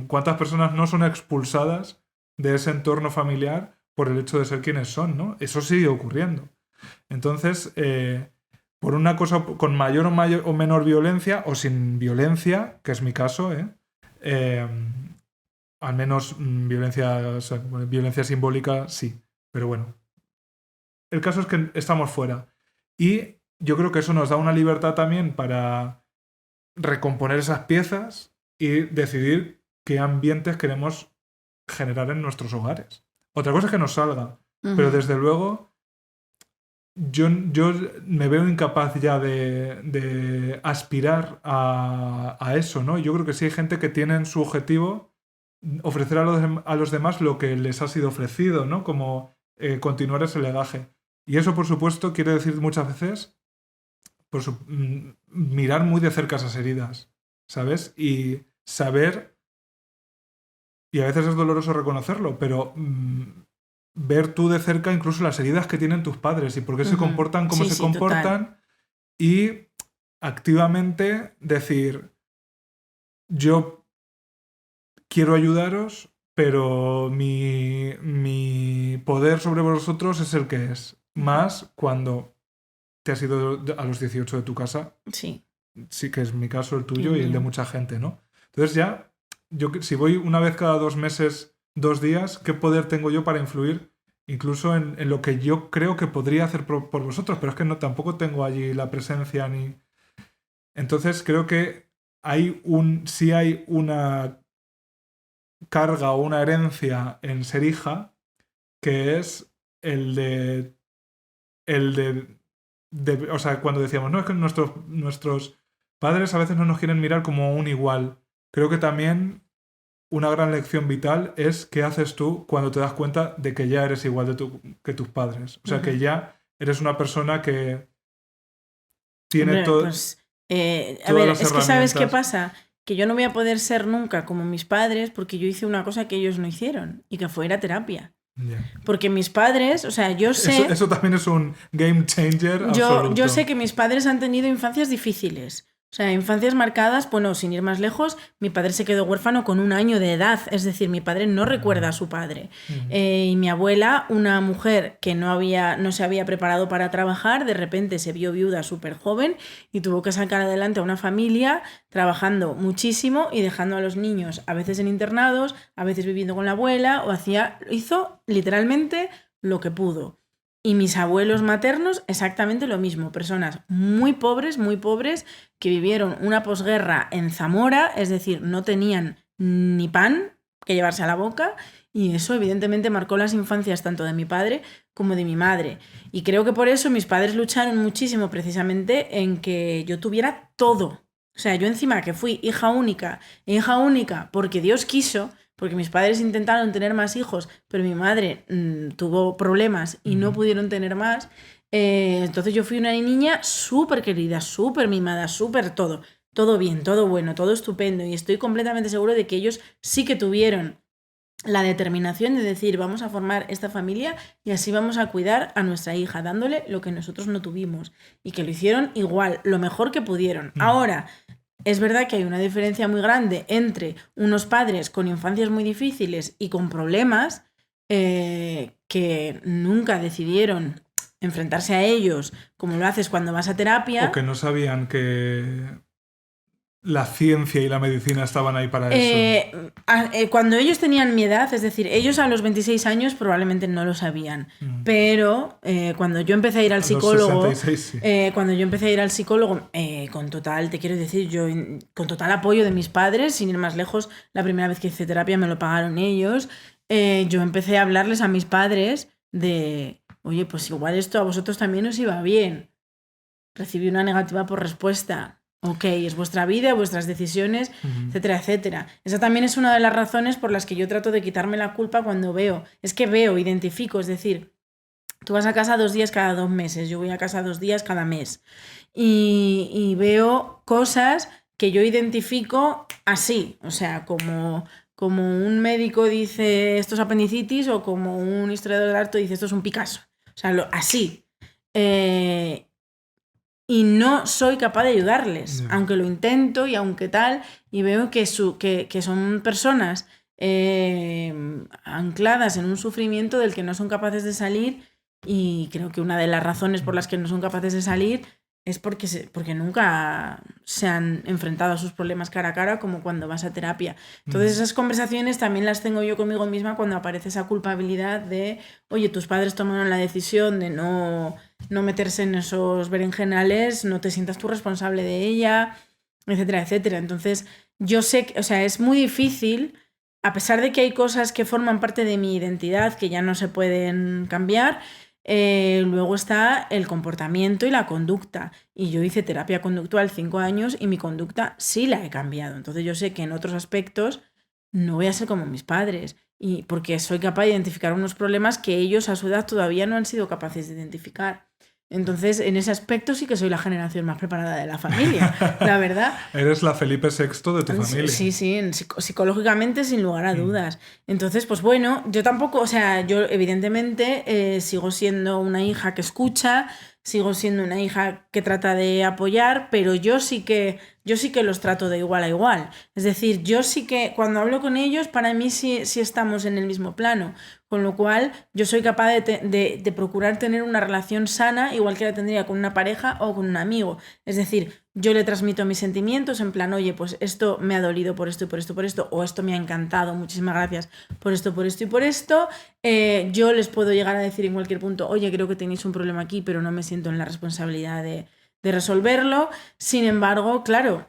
¿cuántas personas no son expulsadas de ese entorno familiar por el hecho de ser quienes son, ¿no? Eso sigue ocurriendo. Entonces, por una cosa con mayor o menor violencia, o sin violencia, que es mi caso, al menos violencia simbólica, sí. Pero bueno. El caso es que estamos fuera. Y yo creo que eso nos da una libertad también para recomponer esas piezas y decidir qué ambientes queremos generar en nuestros hogares. Otra cosa es que nos salga, pero desde luego yo me veo incapaz ya de aspirar a eso, ¿no? Yo creo que sí hay gente que tiene en su objetivo ofrecer a los demás lo que les ha sido ofrecido, ¿no? Como continuar ese legaje. Y eso, por supuesto, quiere decir muchas veces mirar muy de cerca esas heridas, ¿sabes? Y saber, y a veces es doloroso reconocerlo, pero ver tú de cerca incluso las heridas que tienen tus padres y por qué se comportan como se comportan, total. Y activamente decir, yo quiero ayudaros, pero mi poder sobre vosotros es el que es. Más cuando te has ido a los 18 de tu casa. Sí. Sí, que es mi caso, el tuyo y el de mucha gente, ¿no? Entonces ya, yo si voy una vez cada 2 meses, 2 días, ¿qué poder tengo yo para influir incluso en lo que yo creo que podría hacer por vosotros? Pero es que no, tampoco tengo allí la presencia ni... Entonces creo que sí hay una carga o una herencia en ser hija que es el de o sea, cuando decíamos, no, es que nuestros padres a veces no nos quieren mirar como un igual. Creo que también una gran lección vital es qué haces tú cuando te das cuenta de que ya eres igual que tus padres. O sea, que ya eres una persona que tiene todo... Pues, a ver, es que ¿sabes qué pasa? Que yo no voy a poder ser nunca como mis padres porque yo hice una cosa que ellos no hicieron y que fue ir a terapia. Yeah. Porque mis padres, o sea, yo sé... Eso también es un game changer absoluto. Yo sé que mis padres han tenido infancias difíciles. O sea, infancias marcadas, bueno, sin ir más lejos, mi padre se quedó huérfano con 1 año de edad, es decir, mi padre no recuerda a su padre. Y mi abuela, una mujer que no se había preparado para trabajar, de repente se vio viuda súper joven y tuvo que sacar adelante a una familia trabajando muchísimo y dejando a los niños a veces en internados, a veces viviendo con la abuela, hizo literalmente lo que pudo. Y mis abuelos maternos, exactamente lo mismo. Personas muy pobres, que vivieron una posguerra en Zamora, es decir, no tenían ni pan que llevarse a la boca, y eso evidentemente marcó las infancias tanto de mi padre como de mi madre. Y creo que por eso mis padres lucharon muchísimo precisamente en que yo tuviera todo. O sea, yo encima que fui hija única porque Dios quiso... Porque mis padres intentaron tener más hijos, pero mi madre tuvo problemas y no pudieron tener más. Entonces yo fui una niña súper querida, súper mimada, súper todo. Todo bien, todo bueno, todo estupendo. Y estoy completamente seguro de que ellos sí que tuvieron la determinación de decir, vamos a formar esta familia y así vamos a cuidar a nuestra hija, dándole lo que nosotros no tuvimos. Y que lo hicieron igual, lo mejor que pudieron. Ahora... Es verdad que hay una diferencia muy grande entre unos padres con infancias muy difíciles y con problemas que nunca decidieron enfrentarse a ellos como lo haces cuando vas a terapia. O que no sabían que la ciencia y la medicina estaban ahí para eso. Cuando ellos tenían mi edad, es decir, ellos a los 26 años probablemente no lo sabían, pero cuando yo empecé a ir al psicólogo, 66, sí. Cuando yo empecé a ir al psicólogo, con total, te quiero decir, yo con total apoyo de mis padres, sin ir más lejos, la primera vez que hice terapia me lo pagaron ellos, yo empecé a hablarles a mis padres de, oye, pues igual esto a vosotros también os iba bien. Recibí una negativa por respuesta. Ok, es vuestra vida, vuestras decisiones, etcétera, etcétera. Esa también es una de las razones por las que yo trato de quitarme la culpa cuando identifico, es decir, tú vas a casa 2 días cada 2 meses, yo voy a casa 2 días cada mes y veo cosas que yo identifico así, o sea, como un médico dice esto es apendicitis o como un historiador de arte dice esto es un Picasso, o sea, así. Y no soy capaz de ayudarles, aunque lo intento y aunque tal, y veo que son personas ancladas en un sufrimiento del que no son capaces de salir, y creo que una de las razones por las que no son capaces de salir es porque nunca se han enfrentado a sus problemas cara a cara como cuando vas a terapia. Entonces esas conversaciones también las tengo yo conmigo misma cuando aparece esa culpabilidad de, oye, tus padres tomaron la decisión de no meterse en esos berenjenales, no te sientas tú responsable de ella, etcétera, etcétera. Entonces yo sé que, o sea, es muy difícil, a pesar de que hay cosas que forman parte de mi identidad que ya no se pueden cambiar. Luego está el comportamiento y la conducta, y yo hice terapia conductual 5 años y mi conducta sí la he cambiado, entonces yo sé que en otros aspectos no voy a ser como mis padres Y porque soy capaz de identificar unos problemas que ellos a su edad todavía no han sido capaces de identificar. Entonces, en ese aspecto sí que soy la generación más preparada de la familia, la verdad. Eres la Felipe VI de tu familia. Sí, psicológicamente sin lugar a dudas. Entonces, pues bueno, yo tampoco, o sea, yo evidentemente sigo siendo una hija que escucha, sigo siendo una hija que trata de apoyar, pero yo sí que los trato de igual a igual. Es decir, yo sí que cuando hablo con ellos, para mí sí estamos en el mismo plano. Con lo cual, yo soy capaz de procurar tener una relación sana, igual que la tendría con una pareja o con un amigo. Es decir, yo le transmito mis sentimientos en plan, oye, pues esto me ha dolido por esto y por esto, por esto, o esto me ha encantado, muchísimas gracias por esto y por esto. Yo les puedo llegar a decir en cualquier punto, oye, creo que tenéis un problema aquí, pero no me siento en la responsabilidad de resolverlo. Sin embargo, claro,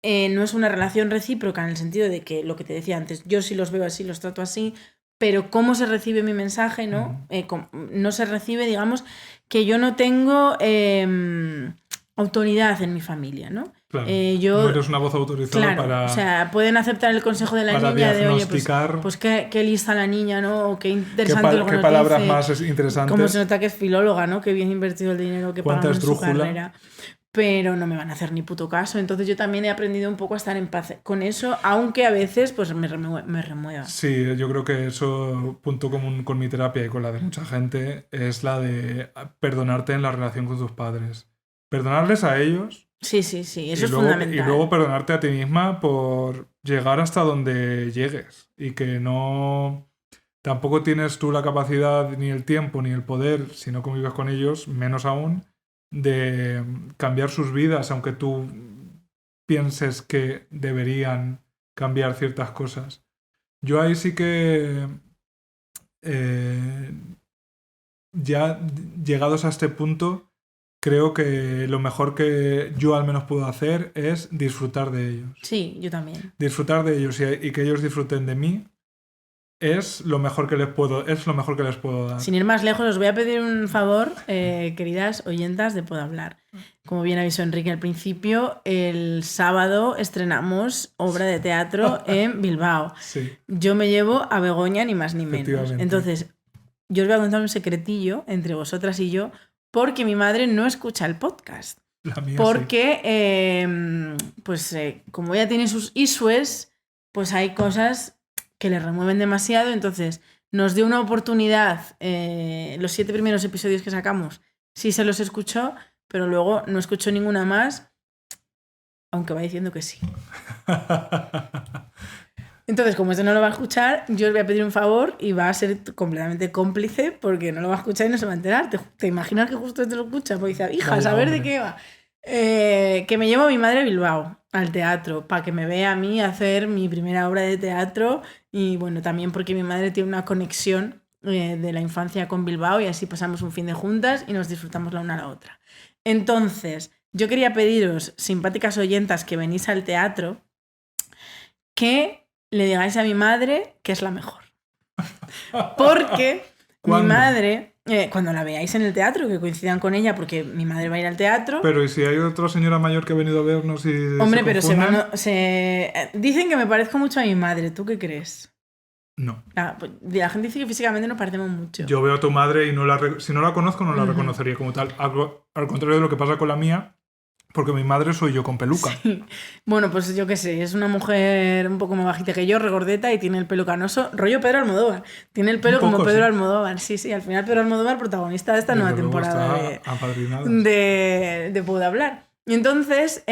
no es una relación recíproca en el sentido de que lo que te decía antes, yo sí los veo así, los trato así, pero cómo se recibe mi mensaje, ¿no? No se recibe, digamos, que yo no tengo autoridad en mi familia, ¿no? Claro, no eres una voz autorizada para... O sea, pueden aceptar el consejo de la niña de, oye, pues qué lista la niña, ¿no? O qué interesante lo que ¿Qué palabras más interesantes? Como se nota que es filóloga, ¿no? Qué bien invertido el dinero que pagan en su carrera. Pero no me van a hacer ni puto caso. Entonces yo también he aprendido un poco a estar en paz con eso, aunque a veces pues me remueva. Sí, yo creo que eso, punto común con mi terapia y con la de mucha gente, es la de perdonarte en la relación con tus padres. Perdonarles a ellos. Sí, eso es fundamental. Y luego perdonarte a ti misma por llegar hasta donde llegues. Y que no... Tampoco tienes tú la capacidad, ni el tiempo, ni el poder, si no convives con ellos, menos aún, de cambiar sus vidas, aunque tú pienses que deberían cambiar ciertas cosas. Yo ahí sí que ya llegados a este punto, creo que lo mejor que yo al menos puedo hacer es disfrutar de ellos. Sí, yo también. Disfrutar de ellos y que ellos disfruten de mí. Es lo mejor que les puedo dar. Sin ir más lejos, os voy a pedir un favor, queridas oyentas de Puedo Hablar. Como bien avisó Enrique al principio, el sábado estrenamos obra de teatro en Bilbao. Sí. Yo me llevo a Begoña, ni más ni menos. Entonces, yo os voy a contar un secretillo entre vosotras y yo, porque mi madre no escucha el podcast. La mía porque, como ella tiene sus issues, pues hay cosas que le remueven demasiado, entonces nos dio una oportunidad, los 7 primeros episodios que sacamos, sí se los escuchó, pero luego no escuchó ninguna más, aunque va diciendo que sí. Entonces, como esto no lo va a escuchar, yo os voy a pedir un favor y va a ser completamente cómplice porque no lo va a escuchar y no se va a enterar. ¿Te imaginas que justo esto lo escucha? Pues dice, hija, a ver de qué va. Que me llevo a mi madre a Bilbao, al teatro, para que me vea a mí hacer mi primera obra de teatro y bueno, también porque mi madre tiene una conexión de la infancia con Bilbao y así pasamos un fin de juntas y nos disfrutamos la una a la otra. Entonces, yo quería pediros, simpáticas oyentas que venís al teatro, que le digáis a mi madre que es la mejor. Porque mi madre... cuando la veáis en el teatro, que coincidan con ella, porque mi madre va a ir al teatro. Pero ¿y si hay otra señora mayor que ha venido a vernos y hombre, pero dicen que me parezco mucho a mi madre. ¿Tú qué crees? No. La gente dice que físicamente nos parecemos mucho. Yo veo a tu madre y si no la conozco no la reconocería como tal. Al contrario de lo que pasa con la mía, porque mi madre soy yo con peluca. Sí. Bueno, pues yo qué sé, es una mujer un poco más bajita que yo, regordeta y tiene el pelo canoso, rollo Pedro Almodóvar. Tiene el pelo como Pedro Almodóvar. Sí, al final Pedro Almodóvar, protagonista de esta nueva temporada de Puedo Hablar. Y entonces,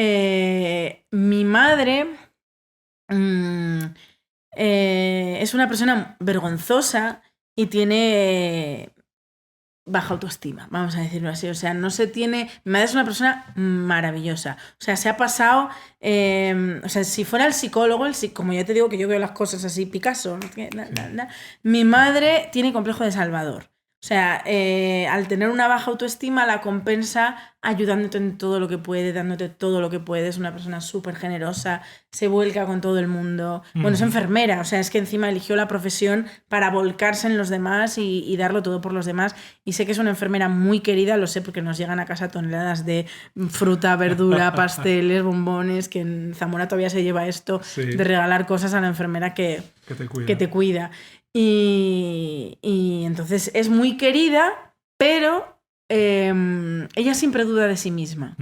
mi madre es una persona vergonzosa y tiene... baja autoestima, vamos a decirlo así. O sea, no se tiene... Mi madre es una persona maravillosa. O sea, se ha pasado... o sea, si fuera el psicólogo, como ya te digo que yo veo las cosas así, Picasso, mi madre tiene complejo de Salvador. O sea, al tener una baja autoestima la compensa ayudándote en todo lo que puede, dándote todo lo que puede. Es una persona súper generosa, se vuelca con todo el mundo. Bueno, es enfermera, o sea, es que encima eligió la profesión para volcarse en los demás y darlo todo por los demás. Y sé que es una enfermera muy querida, lo sé porque nos llegan a casa toneladas de fruta, verdura, pasteles, bombones, que en Zamora todavía se lleva esto de regalar cosas a la enfermera que te cuida. Y entonces es muy querida, pero ella siempre duda de sí misma,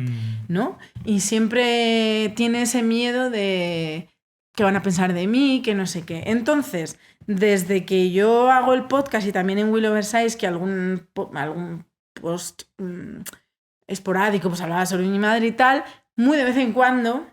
¿no? Y siempre tiene ese miedo de qué van a pensar de mí, que no sé qué. Entonces, desde que yo hago el podcast y también en Will Oversize, que algún post esporádico pues hablaba sobre mi madre y tal, muy de vez en cuando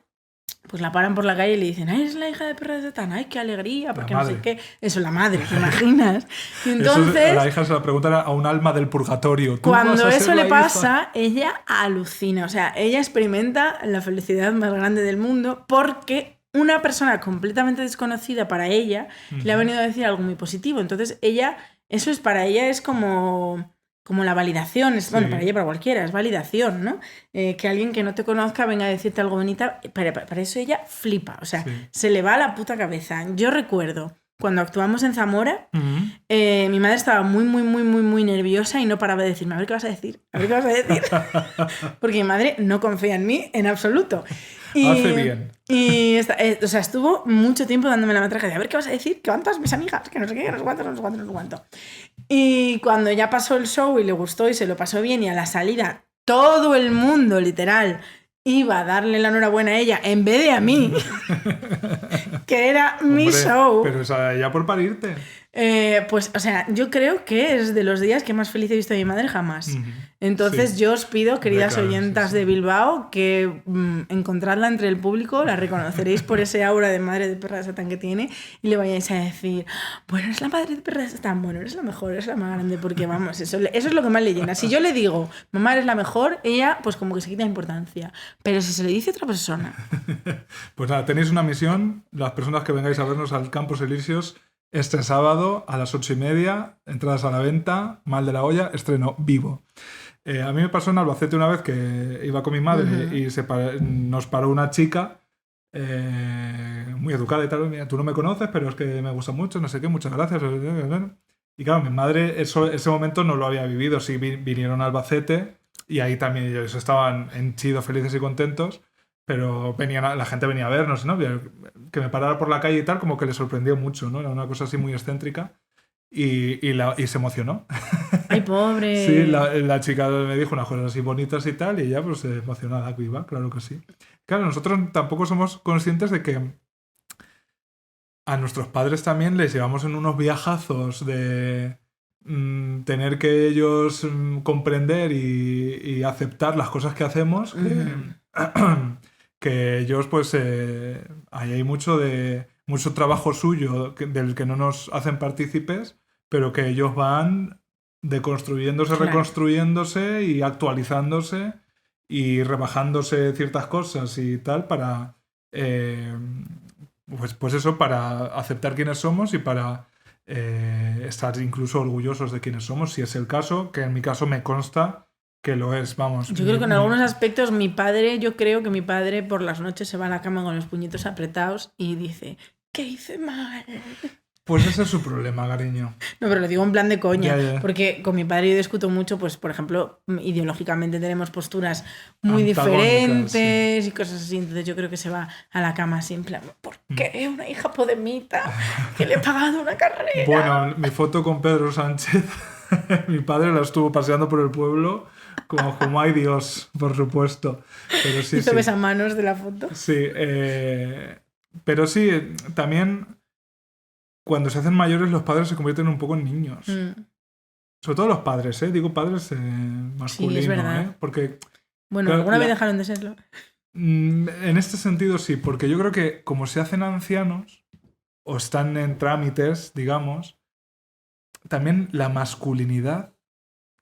pues la paran por la calle y le dicen, ay, es la hija de Perra de Satán, ay, qué alegría, porque no sé qué. Eso, la madre, ¿te imaginas? Y entonces, eso, a la hija se la preguntan a un alma del purgatorio. Cuando eso le pasa, ella alucina. O sea, ella experimenta la felicidad más grande del mundo porque una persona completamente desconocida para ella le ha venido a decir algo muy positivo. Entonces, ella, eso es para ella es como la validación, bueno, para ella, para cualquiera, es validación, ¿no? Que alguien que no te conozca venga a decirte algo bonito, para eso ella flipa, o sea, se le va a la puta cabeza. Yo recuerdo, cuando actuamos en Zamora, mi madre estaba muy nerviosa y no paraba de decirme, a ver qué vas a decir, a ver qué vas a decir. Porque mi madre no confía en mí en absoluto. Hace bien. Y o sea, estuvo mucho tiempo dándome la matraca de a ver qué vas a decir, que van todas mis amigas, que no sé qué, no sé cuánto. Y cuando ya pasó el show y le gustó y se lo pasó bien y a la salida todo el mundo, literal, iba a darle la enhorabuena a ella en vez de a mí, que era mi show. Pero ya por parirte. Pues, o sea, yo creo que es de los días que más feliz he visto a mi madre jamás. Entonces yo os pido, queridas oyentas de Bilbao, que encontradla entre el público, la reconoceréis por ese aura de madre de Perra de Satán que tiene y le vayáis a decir, bueno, eres la madre de Perra de Satán, bueno, eres la mejor, eres la más grande, porque vamos, eso es lo que más le llena. Si yo le digo, mamá, eres la mejor, ella pues como que se quita importancia. Pero si se le dice a otra persona... Pues nada, tenéis una misión, las personas que vengáis a vernos al Campos Elíseos, este sábado a las 8:30, entradas a la venta, Mal de la Olla, estreno vivo. A mí me pasó en Albacete una vez que iba con mi madre y nos paró una chica muy educada y tal. Mira, tú no me conoces, pero es que me gusta mucho, no sé qué, muchas gracias. Y claro, mi madre ese momento no lo había vivido. Sí, vinieron a Albacete y ahí también ellos estaban henchidos, felices y contentos. Pero la gente venía a vernos, ¿no? Que me parara por la calle y tal, como que le sorprendió mucho, ¿no? Era una cosa así muy excéntrica y se emocionó. ¡Ay, pobre! Sí, la chica me dijo unas cosas así bonitas y tal, y ella pues emocionada, viva, claro que sí. Claro, nosotros tampoco somos conscientes de que a nuestros padres también les llevamos en unos viajazos de tener que ellos comprender y aceptar las cosas que hacemos, que ellos pues ahí hay mucho trabajo suyo del que no nos hacen partícipes, pero que ellos van deconstruyéndose, reconstruyéndose y actualizándose y rebajándose ciertas cosas y tal para pues eso, para aceptar quiénes somos y para estar incluso orgullosos de quiénes somos, si es el caso, que en mi caso me consta que lo es, vamos. Yo creo que en algunos aspectos yo creo que mi padre por las noches se va a la cama con los puñitos apretados y dice, ¿qué hice mal? Pues ese es su problema, cariño. No, pero lo digo en plan de coña, ya. Porque con mi padre yo discuto mucho, pues por ejemplo, ideológicamente tenemos posturas muy diferentes y cosas así, entonces yo creo que se va a la cama así en plan, ¿por qué una hija podemita que le he pagado una carrera? Bueno, mi foto con Pedro Sánchez, mi padre la estuvo paseando por el pueblo como hay Dios, por supuesto. Pero sí, ¿Hizo besamanos de la foto? Sí, pero sí, también cuando se hacen mayores los padres se convierten un poco en niños. Sobre todo los padres, digo padres masculinos. Sí, es verdad. Porque, bueno, ¿alguna vez dejaron de serlo? En este sentido sí, porque yo creo que como se hacen ancianos o están en trámites, digamos, también la masculinidad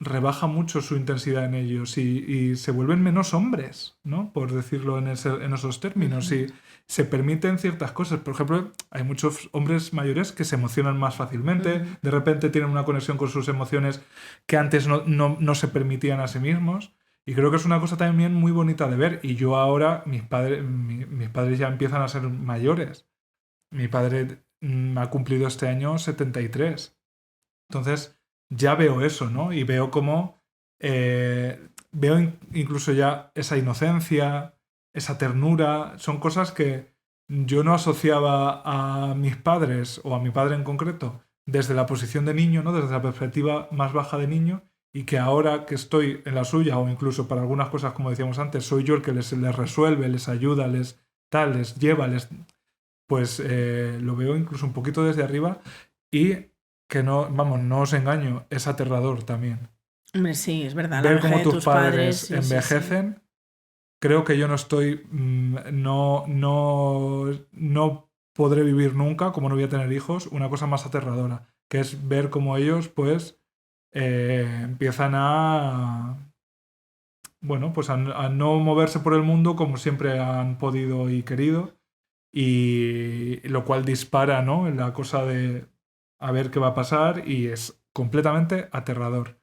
rebaja mucho su intensidad en ellos y se vuelven menos hombres, ¿no? Por decirlo en esos términos. Y se permiten ciertas cosas. Por ejemplo, hay muchos hombres mayores que se emocionan más fácilmente, de repente tienen una conexión con sus emociones que antes no se permitían a sí mismos. Y creo que es una cosa también muy bonita de ver. Y yo ahora, mis padres ya empiezan a ser mayores. Mi padre ha cumplido este año 73. Entonces ya veo eso, ¿no? Y veo cómo veo incluso ya esa inocencia, esa ternura. Son cosas que yo no asociaba a mis padres, o a mi padre en concreto, desde la posición de niño, ¿no? Desde la perspectiva más baja de niño, y que ahora que estoy en la suya, o incluso para algunas cosas, como decíamos antes, soy yo el que les resuelve, les ayuda, les lleva, pues lo veo incluso un poquito desde arriba, y que no, vamos, no os engaño, es aterrador también. Hombre, sí, es verdad. Ver la cómo vejez de tus padres sí, envejecen, creo que yo no estoy, no podré vivir nunca, como no voy a tener hijos, una cosa más aterradora, que es ver cómo ellos, pues, empiezan a, bueno, pues a no moverse por el mundo como siempre han podido y querido, y lo cual dispara, ¿no?, en la cosa de a ver qué va a pasar, y es completamente aterrador.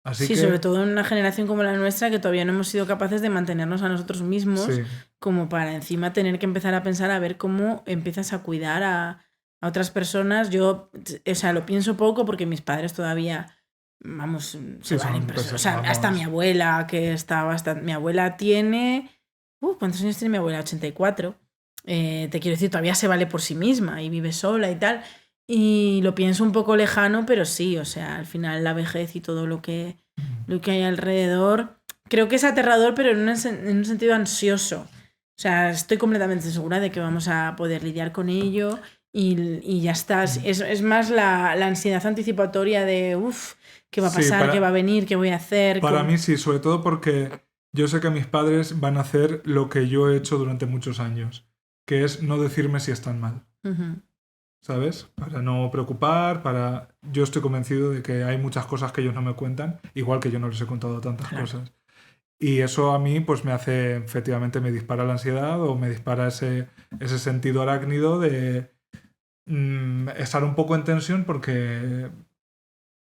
Así sí, que, sobre todo en una generación como la nuestra, que todavía no hemos sido capaces de mantenernos a nosotros mismos, sí, como para encima tener que empezar a pensar a ver cómo empiezas a cuidar a otras personas. Yo, o sea, lo pienso poco porque mis padres todavía, vamos, se van impresionados. O sea, hasta mi abuela, que está bastante... Mi abuela tiene... ¿cuántos años tiene mi abuela? 84. Te quiero decir, todavía se vale por sí misma y vive sola y tal. Y lo pienso un poco lejano, pero sí, o sea, al final la vejez y todo lo que hay alrededor, creo que es aterrador, pero en un sentido ansioso. O sea, estoy completamente segura de que vamos a poder lidiar con ello y ya está. Es más la ansiedad anticipatoria de, ¿qué va a pasar? ¿Qué va a venir? ¿Qué voy a hacer? Para mí sí, sobre todo porque yo sé que mis padres van a hacer lo que yo he hecho durante muchos años, que es no decirme si están mal. ¿Sabes? Para no preocupar, Yo estoy convencido de que hay muchas cosas que ellos no me cuentan, igual que yo no les he contado tantas cosas. Y eso a mí pues me hace, efectivamente, me dispara la ansiedad o me dispara ese sentido arácnido de estar un poco en tensión porque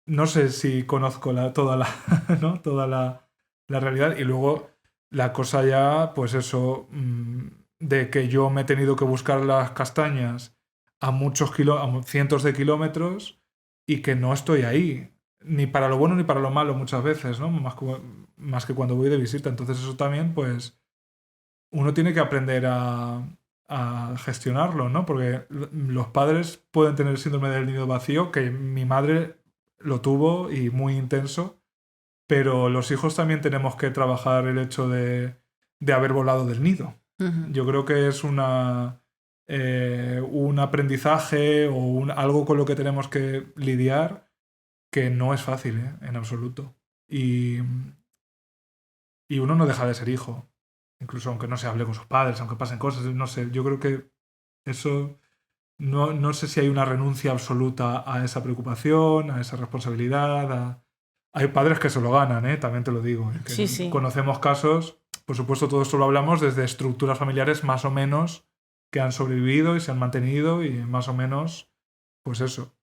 no sé si conozco toda la realidad. Y luego la cosa ya, pues eso, de que yo me he tenido que buscar las castañas a cientos de kilómetros y que no estoy ahí, ni para lo bueno ni para lo malo muchas veces, ¿no? Más que cuando voy de visita. Entonces eso también, pues, uno tiene que aprender a gestionarlo, ¿no? Porque los padres pueden tener el síndrome del nido vacío, que mi madre lo tuvo y muy intenso, pero los hijos también tenemos que trabajar el hecho de haber volado del nido. Yo creo que es un aprendizaje o algo con lo que tenemos que lidiar que no es fácil, en absoluto. Y uno no deja de ser hijo, incluso aunque no se hable con sus padres, aunque pasen cosas, no sé, yo creo que eso, no sé si hay una renuncia absoluta a esa preocupación, a esa responsabilidad. Hay padres que se lo ganan, también te lo digo. Que sí. Conocemos casos, por supuesto todo esto lo hablamos desde estructuras familiares más o menos que han sobrevivido y se han mantenido y más o menos, pues eso,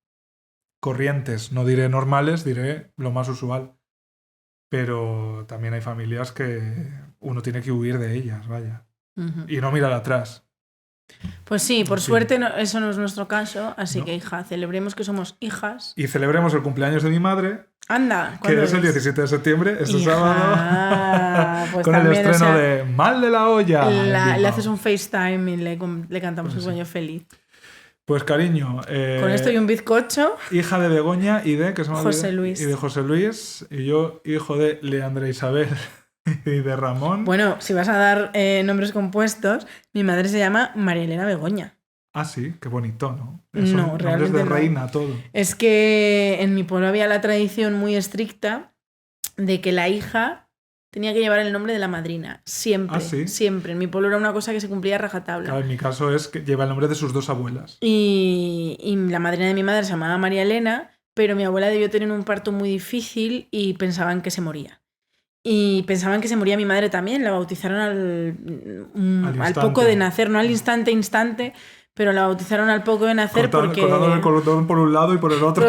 corrientes, no diré normales, diré lo más usual. Pero también hay familias que uno tiene que huir de ellas, vaya. Y no mirar atrás. Pues sí, por suerte eso no es nuestro caso, así que hija, celebremos que somos hijas. Y celebremos el cumpleaños de mi madre. Anda, que es el 17 de septiembre, este sábado, pues con también, el estreno de Mal de la Olla. Le haces un FaceTime y le cantamos un sueño feliz. Pues cariño, con esto y un bizcocho. Hija de Begoña y de José Luis. Y de José Luis, y yo hijo de Leandra Isabel y de Ramón. Bueno, si vas a dar nombres compuestos, mi madre se llama María Elena Begoña. Ah, sí, qué bonito, ¿no? No, realmente de no. reina, todo. Es que en mi pueblo había la tradición muy estricta de que la hija tenía que llevar el nombre de la madrina. Siempre. ¿Ah, sí? Siempre. En mi pueblo era una cosa que se cumplía a rajatabla. Claro, en mi caso es que lleva el nombre de sus dos abuelas. Y la madrina de mi madre se llamaba María Elena, pero mi abuela debió tener un parto muy difícil y pensaban que se moría. Y pensaban que se moría mi madre también. La bautizaron al poco de nacer, no al instante, pero la bautizaron al poco de nacer cortando el cordón por un lado y por el otro.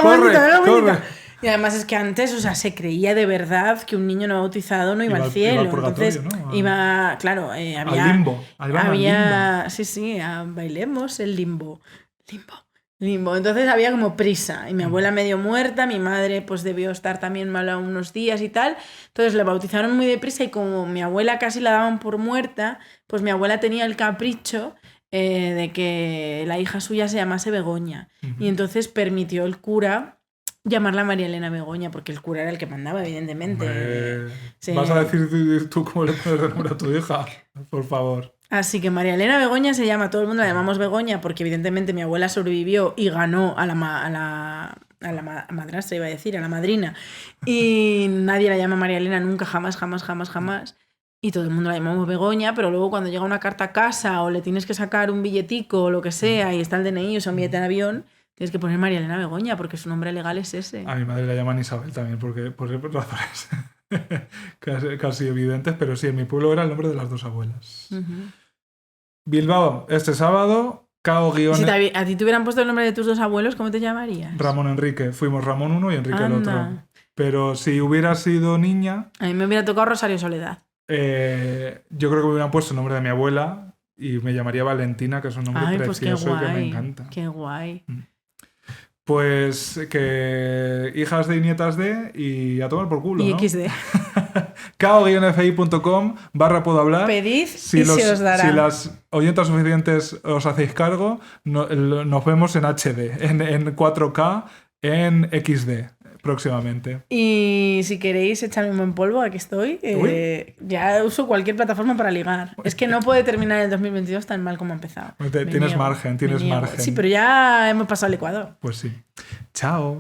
Corre. Y además es que antes, o sea, se creía de verdad que un niño no bautizado no iba al cielo. Iba al entonces ¿no? iba, claro, había... Al limbo. Había... Sí, bailemos el limbo. Entonces había como prisa. Y mi abuela medio muerta, mi madre pues debió estar también mala unos días y tal. Entonces la bautizaron muy deprisa y como mi abuela casi la daban por muerta, pues mi abuela tenía el capricho de que la hija suya se llamase Begoña. Y entonces permitió el cura llamarla María Elena Begoña, porque el cura era el que mandaba, evidentemente. Sí. ¿Vas a decir tú cómo le pones el nombre a tu hija? Por favor. Así que María Elena Begoña se llama, todo el mundo la llamamos Begoña, porque evidentemente mi abuela sobrevivió y ganó a la madrastra, iba a decir, a la madrina. Y nadie la llama María Elena nunca, jamás. Y todo el mundo la llamamos Begoña, pero luego cuando llega una carta a casa o le tienes que sacar un billetico o lo que sea y está el DNI o sea un billete de avión, tienes que poner María Elena Begoña porque su nombre legal es ese. A mi madre la llaman Isabel también, porque por razones casi evidentes, pero sí, en mi pueblo era el nombre de las dos abuelas. Bilbao, este sábado, Cao Guión. Si a ti te hubieran puesto el nombre de tus dos abuelos, ¿cómo te llamarías? Ramón Enrique. Fuimos Ramón uno y Enrique el otro. Pero si hubiera sido niña... A mí me hubiera tocado Rosario Soledad. Yo creo que me hubieran puesto el nombre de mi abuela y me llamaría Valentina, que es un nombre precioso pues y que me encanta. Qué guay. Pues que hijas de y nietas de y a tomar por culo, y ¿no? XD. kao-fi.com/puedo hablar. Pedid y se os dará. Si las oyentas suficientes os hacéis cargo, nos vemos en HD, en 4K, en XD próximamente. Y si queréis echarme un buen polvo, aquí estoy. Ya uso cualquier plataforma para ligar. Es que no puede terminar el 2022 tan mal como ha empezado. Tienes margen. Sí, pero ya hemos pasado el Ecuador. Pues sí. Chao.